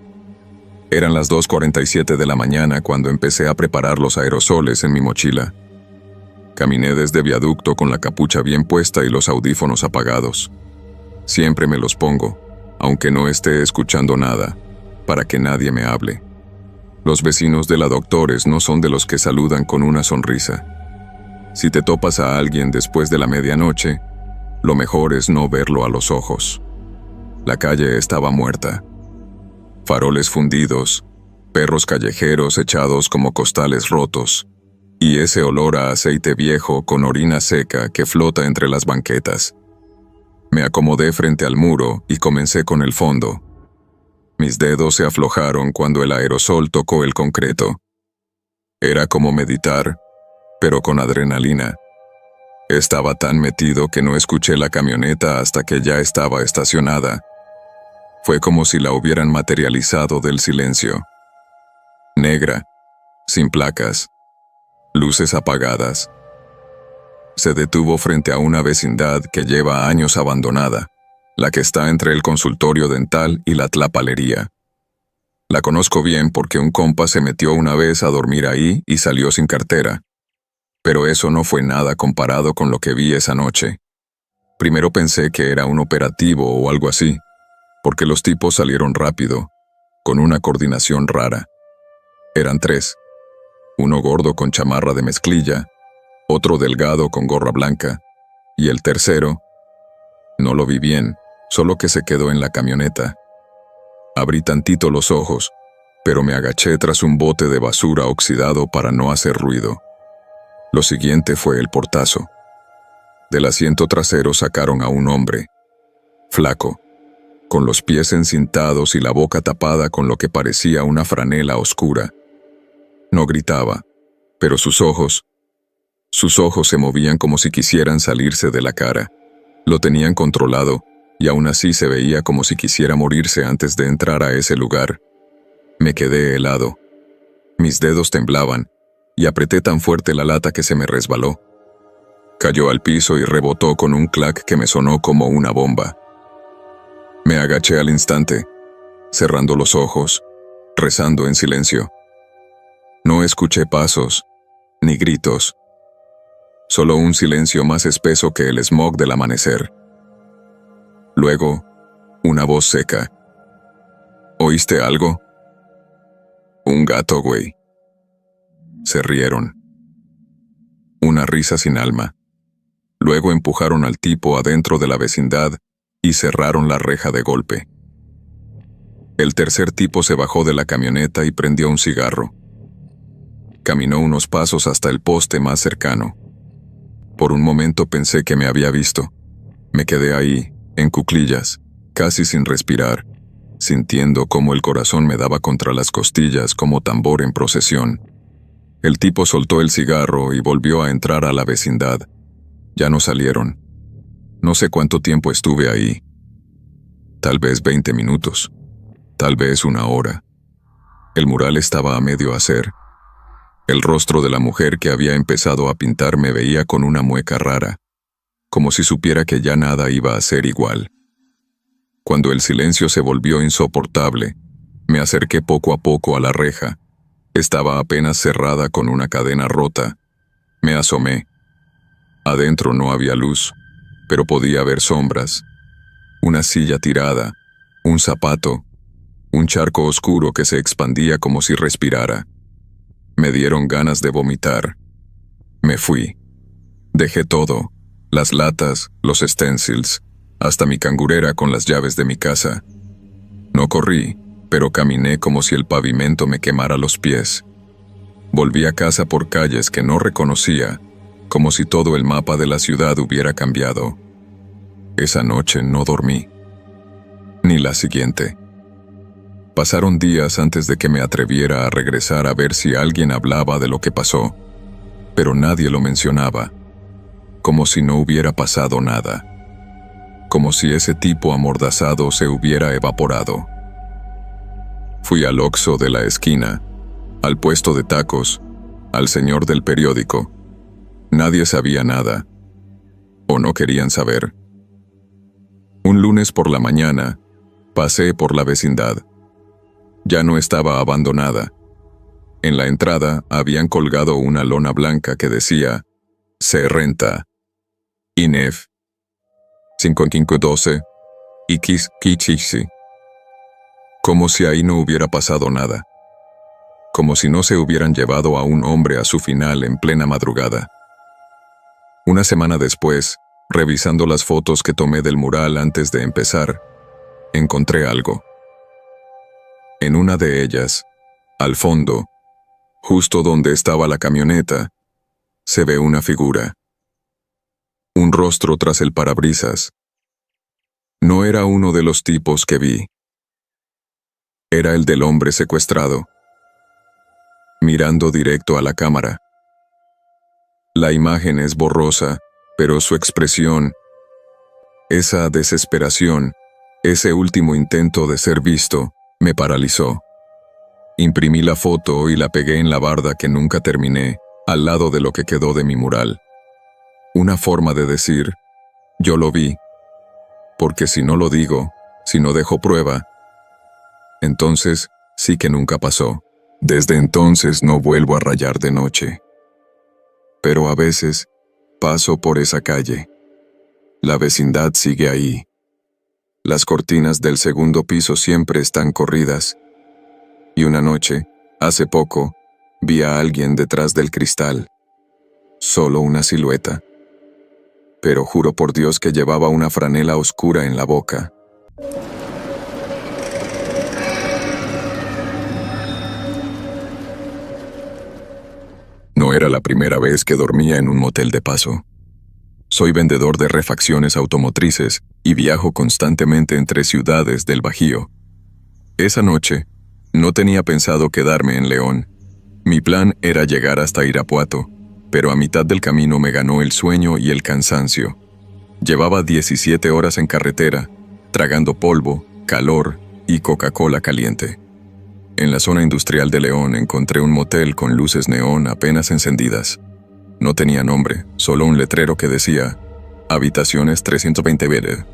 Eran las 2:47 de la mañana cuando empecé a preparar los aerosoles en mi mochila. Caminé desde viaducto con la capucha bien puesta y los audífonos apagados. Siempre me los pongo, aunque no esté escuchando nada, para que nadie me hable. Los vecinos de la Doctores no son de los que saludan con una sonrisa. Si te topas a alguien después de la medianoche, lo mejor es no verlo a los ojos. La calle estaba muerta. Faroles fundidos, perros callejeros echados como costales rotos, y ese olor a aceite viejo con orina seca que flota entre las banquetas. Me acomodé frente al muro y comencé con el fondo. Mis dedos se aflojaron cuando el aerosol tocó el concreto. Era como meditar, pero con adrenalina. Estaba tan metido que no escuché la camioneta hasta que ya estaba estacionada. Fue como si la hubieran materializado del silencio. Negra, sin placas, luces apagadas. Se detuvo frente a una vecindad que lleva años abandonada, la que está entre el consultorio dental y la tlapalería. La conozco bien porque un compa se metió una vez a dormir ahí y salió sin cartera. Pero eso no fue nada comparado con lo que vi esa noche. Primero pensé que era un operativo o algo así, porque los tipos salieron rápido, con una coordinación rara. Eran 3. Uno gordo con chamarra de mezclilla, otro delgado con gorra blanca, y el tercero, no lo vi bien, solo que se quedó en la camioneta. Abrí tantito los ojos, pero me agaché tras un bote de basura oxidado para no hacer ruido. Lo siguiente fue el portazo. Del asiento trasero sacaron a un hombre, flaco, con los pies encintados y la boca tapada con lo que parecía una franela oscura. No gritaba, pero sus ojos se movían como si quisieran salirse de la cara. Lo tenían controlado, y aún así se veía como si quisiera morirse antes de entrar a ese lugar. Me quedé helado. Mis dedos temblaban, y apreté tan fuerte la lata que se me resbaló. Cayó al piso y rebotó con un clac que me sonó como una bomba. Me agaché al instante, cerrando los ojos, rezando en silencio. No escuché pasos, ni gritos. Solo un silencio más espeso que el smog del amanecer. Luego, una voz seca. ¿Oíste algo? Un gato, güey. Se rieron. Una risa sin alma. Luego empujaron al tipo adentro de la vecindad y cerraron la reja de golpe. El tercer tipo se bajó de la camioneta y prendió un cigarro. Caminó unos pasos hasta el poste más cercano. Por un momento pensé que me había visto. Me quedé ahí, en cuclillas, casi sin respirar, sintiendo cómo el corazón me daba contra las costillas como tambor en procesión. El tipo soltó el cigarro y volvió a entrar a la vecindad. Ya no salieron. No sé cuánto tiempo estuve ahí. Tal vez 20 minutos. Tal vez una hora. El mural estaba a medio hacer. El rostro de la mujer que había empezado a pintar me veía con una mueca rara, como si supiera que ya nada iba a ser igual. Cuando el silencio se volvió insoportable, me acerqué poco a poco a la reja. Estaba apenas cerrada con una cadena rota. Me asomé. Adentro no había luz, pero podía ver sombras. Una silla tirada, un zapato, un charco oscuro que se expandía como si respirara. Me dieron ganas de vomitar. Me fui. Dejé todo, las latas, los stencils, hasta mi cangurera con las llaves de mi casa. No corrí, pero caminé como si el pavimento me quemara los pies. Volví a casa por calles que no reconocía, como si todo el mapa de la ciudad hubiera cambiado. Esa noche no dormí. Ni la siguiente. Pasaron días antes de que me atreviera a regresar a ver si alguien hablaba de lo que pasó, pero nadie lo mencionaba, como si no hubiera pasado nada, como si ese tipo amordazado se hubiera evaporado. Fui al Oxxo de la esquina, al puesto de tacos, al señor del periódico. Nadie sabía nada, o no querían saber. Un lunes por la mañana, pasé por la vecindad. Ya no estaba abandonada. En la entrada habían colgado una lona blanca que decía: se renta. INEF 5512 X Kichisi. Como si ahí no hubiera pasado nada. Como si no se hubieran llevado a un hombre a su final en plena madrugada. Una semana después, revisando las fotos que tomé del mural antes de empezar, encontré algo. En una de ellas, al fondo, justo donde estaba la camioneta, se ve una figura. Un rostro tras el parabrisas. No era uno de los tipos que vi. Era el del hombre secuestrado, mirando directo a la cámara. La imagen es borrosa, pero su expresión, esa desesperación, ese último intento de ser visto, me paralizó. Imprimí la foto y la pegué en la barda que nunca terminé, al lado de lo que quedó de mi mural. Una forma de decir, yo lo vi, porque si no lo digo, si no dejo prueba, entonces sí que nunca pasó. Desde entonces no vuelvo a rayar de noche. Pero a veces paso por esa calle. La vecindad sigue ahí. Las cortinas del segundo piso siempre están corridas. Y una noche, hace poco, vi a alguien detrás del cristal. Solo una silueta. Pero juro por Dios que llevaba una franela oscura en la boca. No era la primera vez que dormía en un motel de paso. Soy vendedor de refacciones automotrices y viajo constantemente entre ciudades del Bajío. Esa noche, no tenía pensado quedarme en León. Mi plan era llegar hasta Irapuato, pero a mitad del camino me ganó el sueño y el cansancio. Llevaba 17 horas en carretera, tragando polvo, calor y Coca-Cola caliente. En la zona industrial de León encontré un motel con luces neón apenas encendidas. No tenía nombre, solo un letrero que decía: Habitaciones 320B.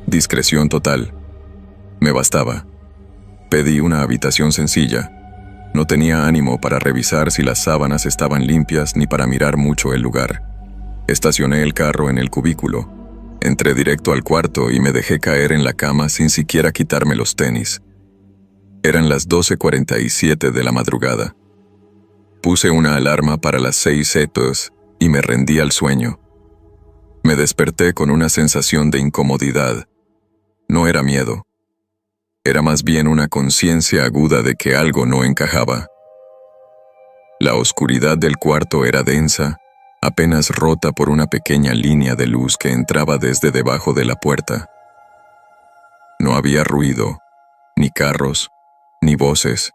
Discreción total. Me bastaba. Pedí una habitación sencilla. No tenía ánimo para revisar si las sábanas estaban limpias ni para mirar mucho el lugar. Estacioné el carro en el cubículo. Entré directo al cuarto y me dejé caer en la cama sin siquiera quitarme los tenis. Eran las 12:47 de la madrugada. Puse una alarma para las 6:00 y me rendí al sueño. Me desperté con una sensación de incomodidad. No era miedo. Era más bien una conciencia aguda de que algo no encajaba. La oscuridad del cuarto era densa, apenas rota por una pequeña línea de luz que entraba desde debajo de la puerta. No había ruido, ni carros, ni voces,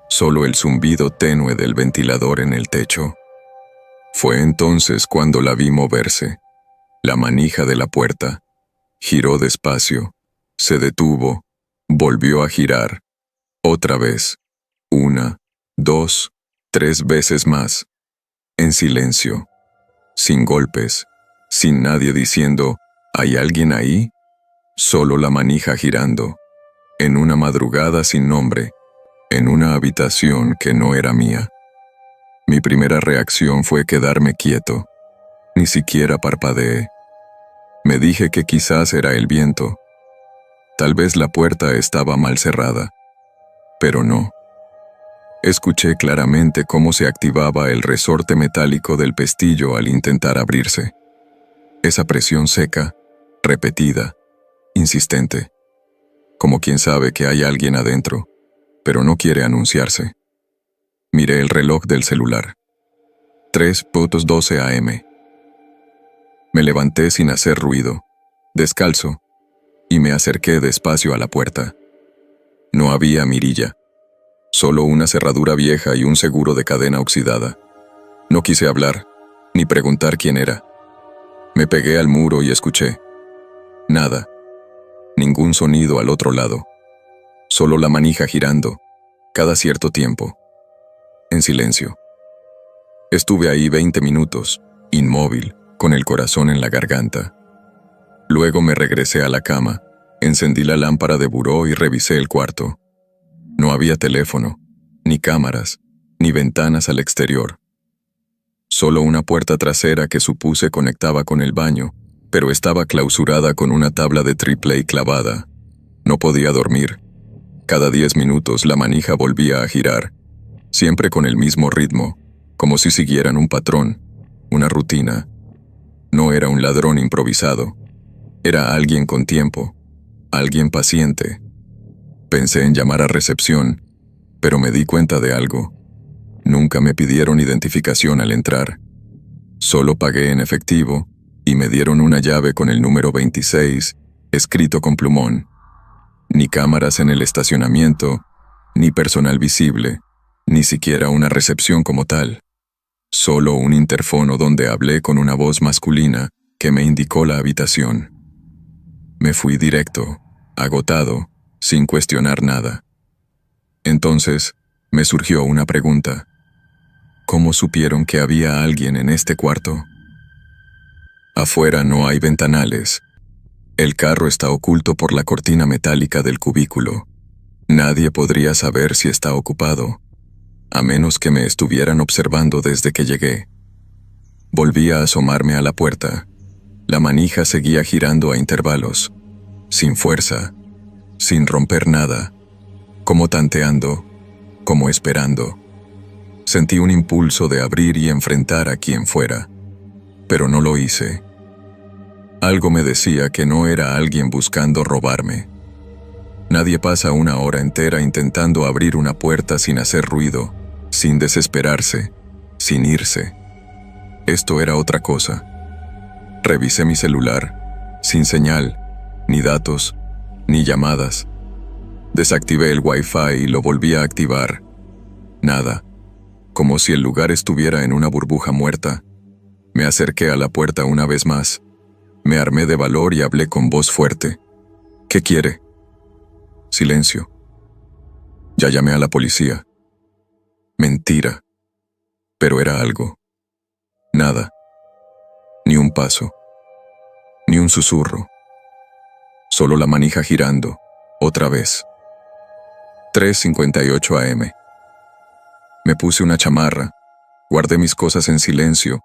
solo el zumbido tenue del ventilador en el techo. Fue entonces cuando la vi moverse. La manija de la puerta giró despacio, se detuvo, volvió a girar, otra vez, 1, 2, 3 veces más, en silencio, sin golpes, sin nadie diciendo, ¿hay alguien ahí? Solo la manija girando, en una madrugada sin nombre, en una habitación que no era mía. Mi primera reacción fue quedarme quieto, ni siquiera parpadeé. Me dije que quizás era el viento. Tal vez la puerta estaba mal cerrada, pero no. Escuché claramente cómo se activaba el resorte metálico del pestillo al intentar abrirse. Esa presión seca, repetida, insistente, como quien sabe que hay alguien adentro, pero no quiere anunciarse. Miré el reloj del celular. 3:12 a.m. Me levanté sin hacer ruido, descalzo, y me acerqué despacio a la puerta. No había mirilla, solo una cerradura vieja y un seguro de cadena oxidada. No quise hablar, ni preguntar quién era. Me pegué al muro y escuché. Nada, ningún sonido al otro lado, solo la manija girando, cada cierto tiempo, en silencio. Estuve ahí 20 minutos, inmóvil, con el corazón en la garganta. Luego me regresé a la cama, encendí la lámpara de buró y revisé el cuarto. No había teléfono, ni cámaras, ni ventanas al exterior. Solo una puerta trasera que supuse conectaba con el baño, pero estaba clausurada con una tabla de triple clavada. No podía dormir. Cada 10 minutos la manija volvía a girar, siempre con el mismo ritmo, como si siguieran un patrón, una rutina. No era un ladrón improvisado. Era alguien con tiempo, alguien paciente. Pensé en llamar a recepción, pero me di cuenta de algo. Nunca me pidieron identificación al entrar. Solo pagué en efectivo y me dieron una llave con el número 26, escrito con plumón. Ni cámaras en el estacionamiento, ni personal visible, ni siquiera una recepción como tal. Solo un interfono donde hablé con una voz masculina que me indicó la habitación. Me fui directo, agotado, sin cuestionar nada. Entonces, me surgió una pregunta. ¿Cómo supieron que había alguien en este cuarto? Afuera no hay ventanales. El carro está oculto por la cortina metálica del cubículo. Nadie podría saber si está ocupado, a menos que me estuvieran observando desde que llegué. Volví a asomarme a la puerta. La manija seguía girando a intervalos, sin fuerza, sin romper nada, como tanteando, como esperando. Sentí un impulso de abrir y enfrentar a quien fuera, pero no lo hice. Algo me decía que no era alguien buscando robarme. Nadie pasa una hora entera intentando abrir una puerta sin hacer ruido, sin desesperarse, sin irse. Esto era otra cosa. Revisé mi celular, sin señal, ni datos, ni llamadas. Desactivé el Wi-Fi y lo volví a activar. Nada, como si el lugar estuviera en una burbuja muerta. Me acerqué a la puerta una vez más. Me armé de valor y hablé con voz fuerte. ¿Qué quiere? Silencio. Ya llamé a la policía. Mentira. Pero era algo. Nada. Ni un paso. Ni un susurro. Solo la manija girando, otra vez. 3:58 a.m. Me puse una chamarra, guardé mis cosas en silencio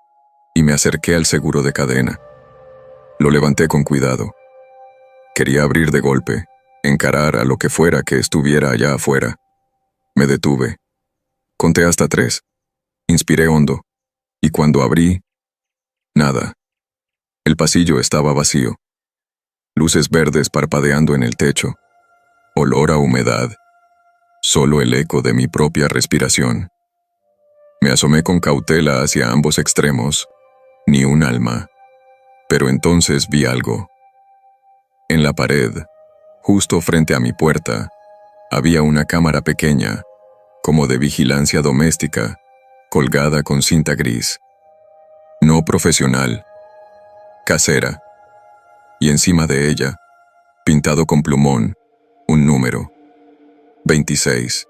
y me acerqué al seguro de cadena. Lo levanté con cuidado. Quería abrir de golpe, encarar a lo que fuera que estuviera allá afuera. Me detuve. Conté hasta 3. Inspiré hondo. Y cuando abrí, nada. El pasillo estaba vacío. Luces verdes parpadeando en el techo. Olor a humedad. Solo el eco de mi propia respiración. Me asomé con cautela hacia ambos extremos. Ni un alma. Pero entonces vi algo. En la pared, justo frente a mi puerta, Había una cámara pequeña, como de vigilancia doméstica, colgada con cinta gris. No profesional, casera. Y encima de ella, pintado con plumón, un número. 26.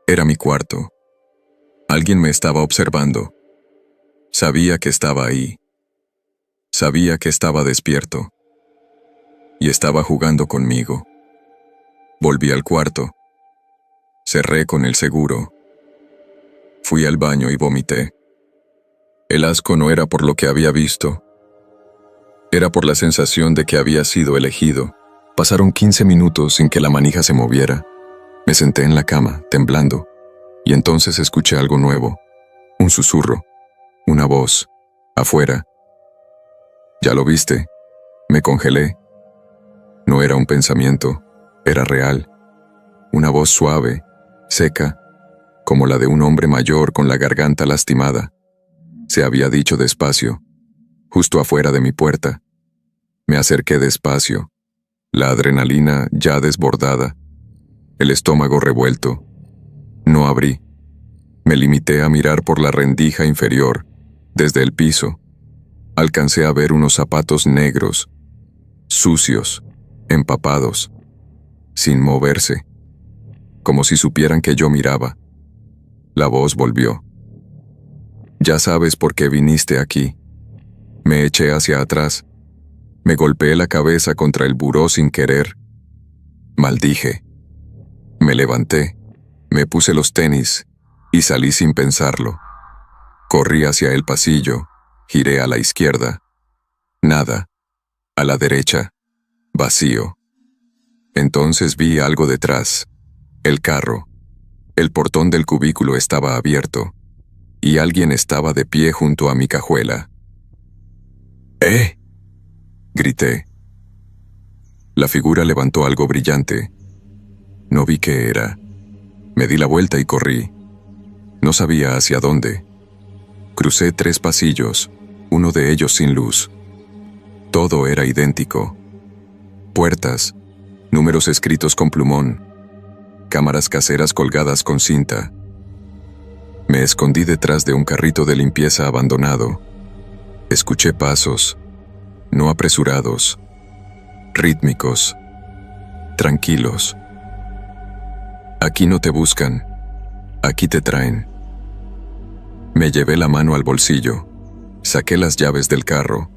Era mi cuarto. Alguien me estaba observando. Sabía que estaba ahí. Sabía que estaba despierto. Y estaba jugando conmigo. Volví al cuarto. Cerré con el seguro. Fui al baño y vomité. El asco no era por lo que había visto. Era por la sensación de que había sido elegido. Pasaron 15 minutos sin que la manija se moviera. Me senté en la cama, temblando, y entonces escuché algo nuevo. Un susurro. Una voz. Afuera. ¿Ya lo viste? Me congelé. No era un pensamiento. Era real. Una voz suave, seca, como la de un hombre mayor con la garganta lastimada. Se había dicho despacio, justo afuera de mi puerta. Me acerqué despacio, la adrenalina ya desbordada, el estómago revuelto. No abrí. Me limité a mirar por la rendija inferior, desde el piso. Alcancé a ver unos zapatos negros, sucios, empapados, sin moverse, como si supieran que yo miraba. La voz volvió. Ya sabes por qué viniste aquí. Me eché hacia atrás. Me golpeé la cabeza contra el buró sin querer. Maldije. Me levanté, me puse los tenis y salí sin pensarlo. Corrí hacia el pasillo, giré a la izquierda. Nada. A la derecha. Vacío. Entonces vi algo detrás. El carro. El portón del cubículo estaba abierto, y alguien estaba de pie junto a mi cajuela. ¡Eh! Grité. La figura levantó algo brillante. No vi qué era. Me di la vuelta y corrí. No sabía hacia dónde. Crucé 3 pasillos, uno de ellos sin luz. Todo era idéntico. Puertas, números escritos con plumón, cámaras caseras colgadas con cinta. Me escondí detrás de un carrito de limpieza abandonado. Escuché pasos, no apresurados, rítmicos, tranquilos. Aquí no te buscan, aquí te traen. Me llevé la mano al bolsillo, saqué las llaves del carro,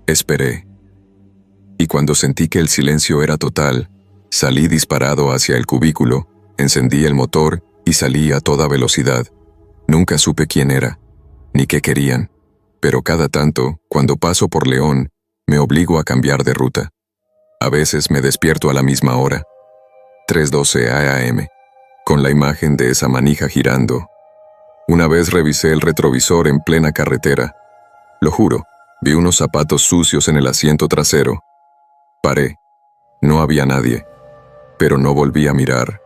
esperé. Y cuando sentí que el silencio era total, salí disparado hacia el cubículo, encendí el motor y salí a toda velocidad. Nunca supe quién era, ni qué querían, pero cada tanto, cuando paso por León, me obligo a cambiar de ruta. A veces me despierto a la misma hora, 3:12 a.m., con la imagen de esa manija girando. Una vez revisé el retrovisor en plena carretera. Lo juro, vi unos zapatos sucios en el asiento trasero. Paré. No había nadie, pero no volví a mirar.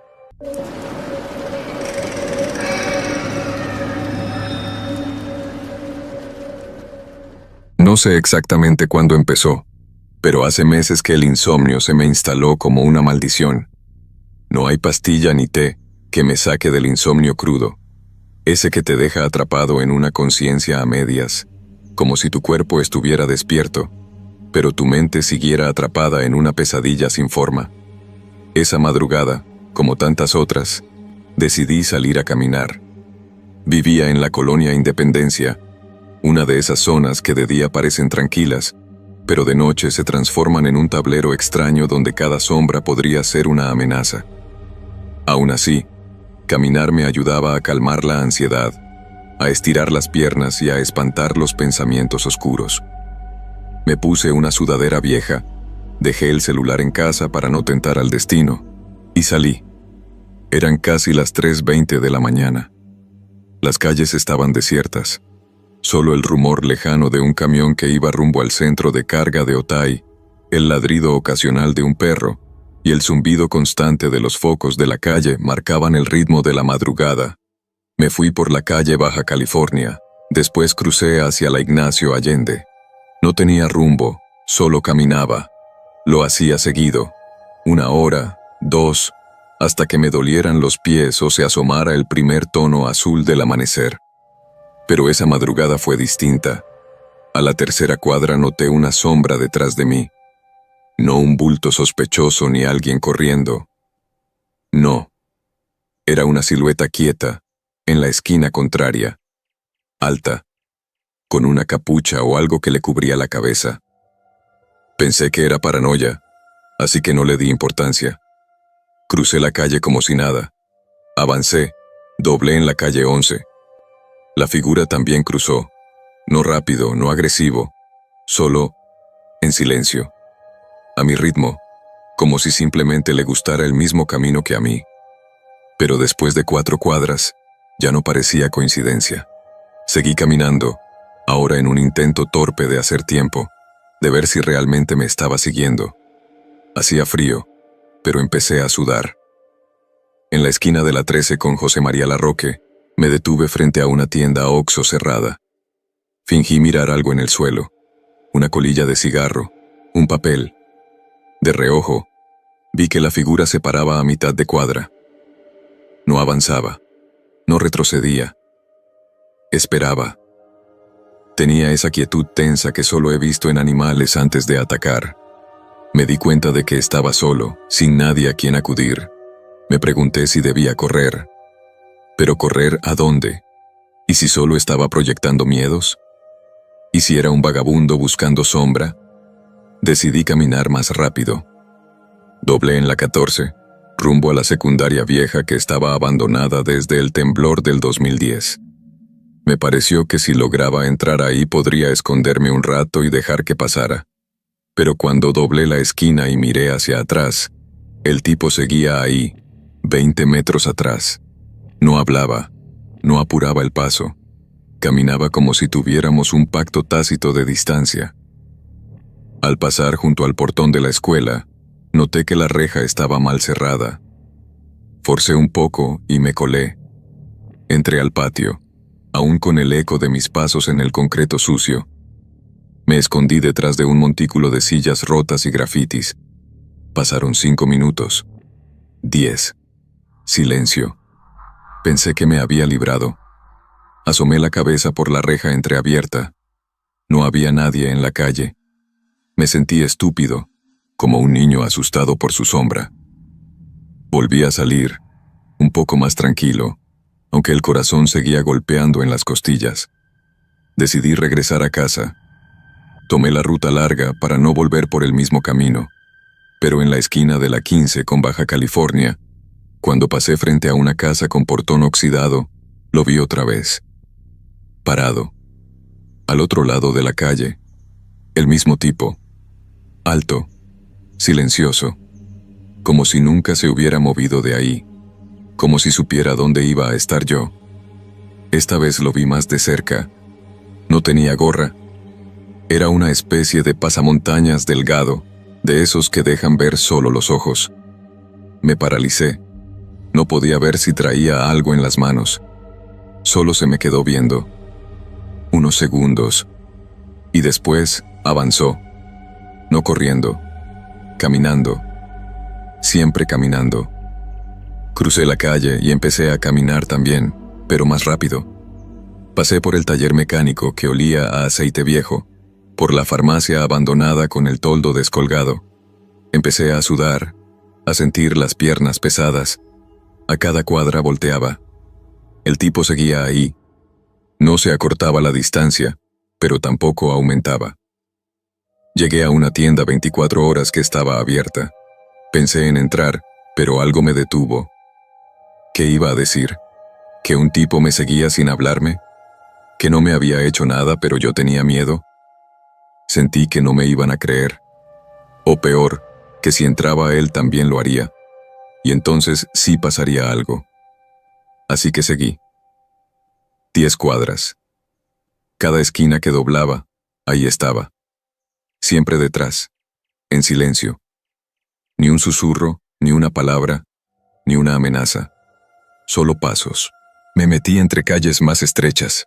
No sé exactamente cuándo empezó, pero hace meses que el insomnio se me instaló como una maldición. No hay pastilla ni té que me saque del insomnio crudo, ese que te deja atrapado en una conciencia a medias, como si tu cuerpo estuviera despierto, pero tu mente siguiera atrapada en una pesadilla sin forma. Esa madrugada, como tantas otras, decidí salir a caminar. Vivía en la colonia Independencia, una de esas zonas que de día parecen tranquilas, pero de noche se transforman en un tablero extraño donde cada sombra podría ser una amenaza. Aún así, caminar me ayudaba a calmar la ansiedad, a estirar las piernas y a espantar los pensamientos oscuros. Me puse una sudadera vieja, dejé el celular en casa para no tentar al destino, y salí. Eran casi las 3:20 de la mañana. Las calles estaban desiertas. Solo el rumor lejano de un camión que iba rumbo al centro de carga de Otay, el ladrido ocasional de un perro y el zumbido constante de los focos de la calle marcaban el ritmo de la madrugada. Me fui por la calle Baja California, después crucé hacia la Ignacio Allende. No tenía rumbo, solo caminaba. Lo hacía seguido. 1 hora, 2, hasta que me dolieran los pies o se asomara el primer tono azul del amanecer. Pero esa madrugada fue distinta. A la tercera cuadra noté una sombra detrás de mí. No un bulto sospechoso ni alguien corriendo. No. Era una silueta quieta, en la esquina contraria. Alta, con una capucha o algo que le cubría la cabeza. Pensé que era paranoia, así que no le di importancia. Crucé la calle como si nada. Avancé, doblé en la calle 11. La figura también cruzó. No rápido, no agresivo, solo en silencio. A mi ritmo, como si simplemente le gustara el mismo camino que a mí. Pero después de 4 cuadras, ya no parecía coincidencia. Seguí caminando, ahora en un intento torpe de hacer tiempo, de ver si realmente me estaba siguiendo. Hacía frío, pero empecé a sudar. En la esquina de la 13 con José María Larroque, me detuve frente a una tienda Oxxo cerrada. Fingí mirar algo en el suelo, una colilla de cigarro, un papel. De reojo, vi que la figura se paraba a mitad de cuadra. No avanzaba, no retrocedía. Esperaba. Tenía esa quietud tensa que solo he visto en animales antes de atacar. Me di cuenta de que estaba solo, sin nadie a quien acudir. Me pregunté si debía correr. ¿Pero correr a dónde? ¿Y si solo estaba proyectando miedos? ¿Y si era un vagabundo buscando sombra? Decidí caminar más rápido. Doblé en la 14, rumbo a la secundaria vieja que estaba abandonada desde el temblor del 2010. Me pareció que si lograba entrar ahí podría esconderme un rato y dejar que pasara. Pero cuando doblé la esquina y miré hacia atrás, el tipo seguía ahí, 20 metros atrás. No hablaba, no apuraba el paso. Caminaba como si tuviéramos un pacto tácito de distancia. Al pasar junto al portón de la escuela, noté que la reja estaba mal cerrada. Forcé un poco y me colé. Entré al patio, aún con el eco de mis pasos en el concreto sucio. Me escondí detrás de un montículo de sillas rotas y grafitis. Pasaron 5 minutos. 10. Silencio. Pensé que me había librado. Asomé la cabeza por la reja entreabierta. No había nadie en la calle. Me sentí estúpido, como un niño asustado por su sombra. Volví a salir, un poco más tranquilo, aunque el corazón seguía golpeando en las costillas. Decidí regresar a casa. Tomé la ruta larga para no volver por el mismo camino, pero en la esquina de la 15 con Baja California, cuando pasé frente a una casa con portón oxidado, lo vi otra vez. Parado. Al otro lado de la calle. El mismo tipo. Alto. Silencioso. Como si nunca se hubiera movido de ahí. Como si supiera dónde iba a estar yo. Esta vez lo vi más de cerca. No tenía gorra. Era una especie de pasamontañas delgado, de esos que dejan ver solo los ojos. Me paralicé. No podía ver si traía algo en las manos. Solo se me quedó viendo. Unos segundos. Y después avanzó. No corriendo. Caminando. Siempre caminando. Crucé la calle y empecé a caminar también, pero más rápido. Pasé por el taller mecánico que olía a aceite viejo, por la farmacia abandonada con el toldo descolgado. Empecé a sudar, a sentir las piernas pesadas. A cada cuadra volteaba. El tipo seguía ahí. No se acortaba la distancia, pero tampoco aumentaba. Llegué a una tienda 24 horas que estaba abierta. Pensé en entrar, pero algo me detuvo. ¿Qué iba a decir? ¿Que un tipo me seguía sin hablarme? ¿Que no me había hecho nada, pero yo tenía miedo? Sentí que no me iban a creer. O peor, que si entraba él también lo haría. Y entonces sí pasaría algo. Así que seguí. 10 cuadras. Cada esquina que doblaba, ahí estaba. Siempre detrás, en silencio. Ni un susurro, ni una palabra, ni una amenaza. Solo pasos. Me metí entre calles más estrechas.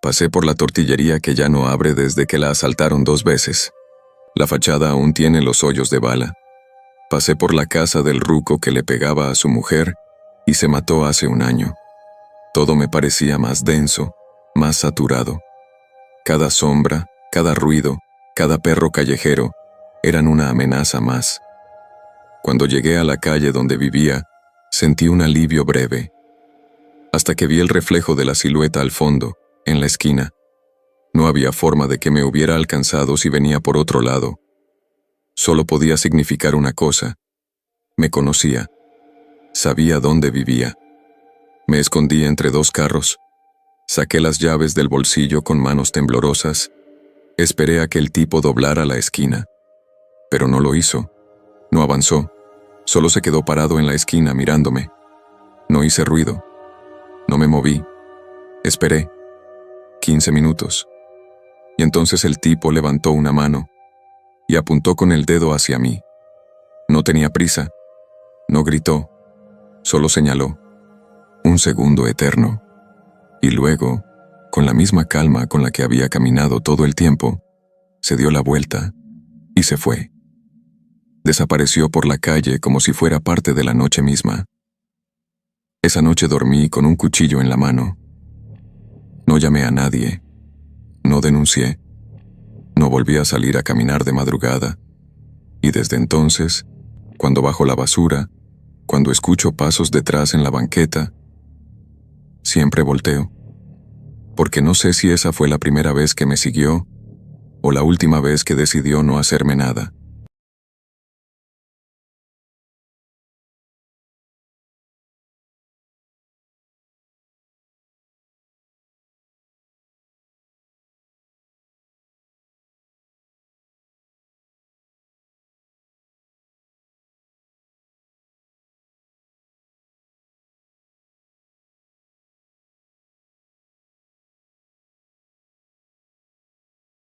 Pasé por la tortillería que ya no abre desde que la asaltaron 2 veces. La fachada aún tiene los hoyos de bala. Pasé por la casa del ruco que le pegaba a su mujer y se mató hace un año. Todo me parecía más denso, más saturado. Cada sombra, cada ruido, cada perro callejero eran una amenaza más. Cuando llegué a la calle donde vivía, sentí un alivio breve, hasta que vi el reflejo de la silueta al fondo, en la esquina. No había forma de que me hubiera alcanzado si venía por otro lado. Solo podía significar una cosa: me conocía, sabía dónde vivía. Me escondí entre dos carros, saqué las llaves del bolsillo con manos temblorosas, esperé a que el tipo doblara la esquina. Pero no lo hizo, no avanzó, solo se quedó parado en la esquina mirándome. No hice ruido, no me moví, esperé 15 minutos. Y entonces el tipo levantó una mano y apuntó con el dedo hacia mí. No tenía prisa, no gritó, solo señaló. Un segundo eterno. Y luego, con la misma calma con la que había caminado todo el tiempo, se dio la vuelta y se fue. Desapareció por la calle como si fuera parte de la noche misma. Esa noche dormí con un cuchillo en la mano. No llamé a nadie, no denuncié, no volví a salir a caminar de madrugada, y desde entonces, cuando bajo la basura, cuando escucho pasos detrás en la banqueta, siempre volteo, porque no sé si esa fue la primera vez que me siguió o la última vez que decidió no hacerme nada.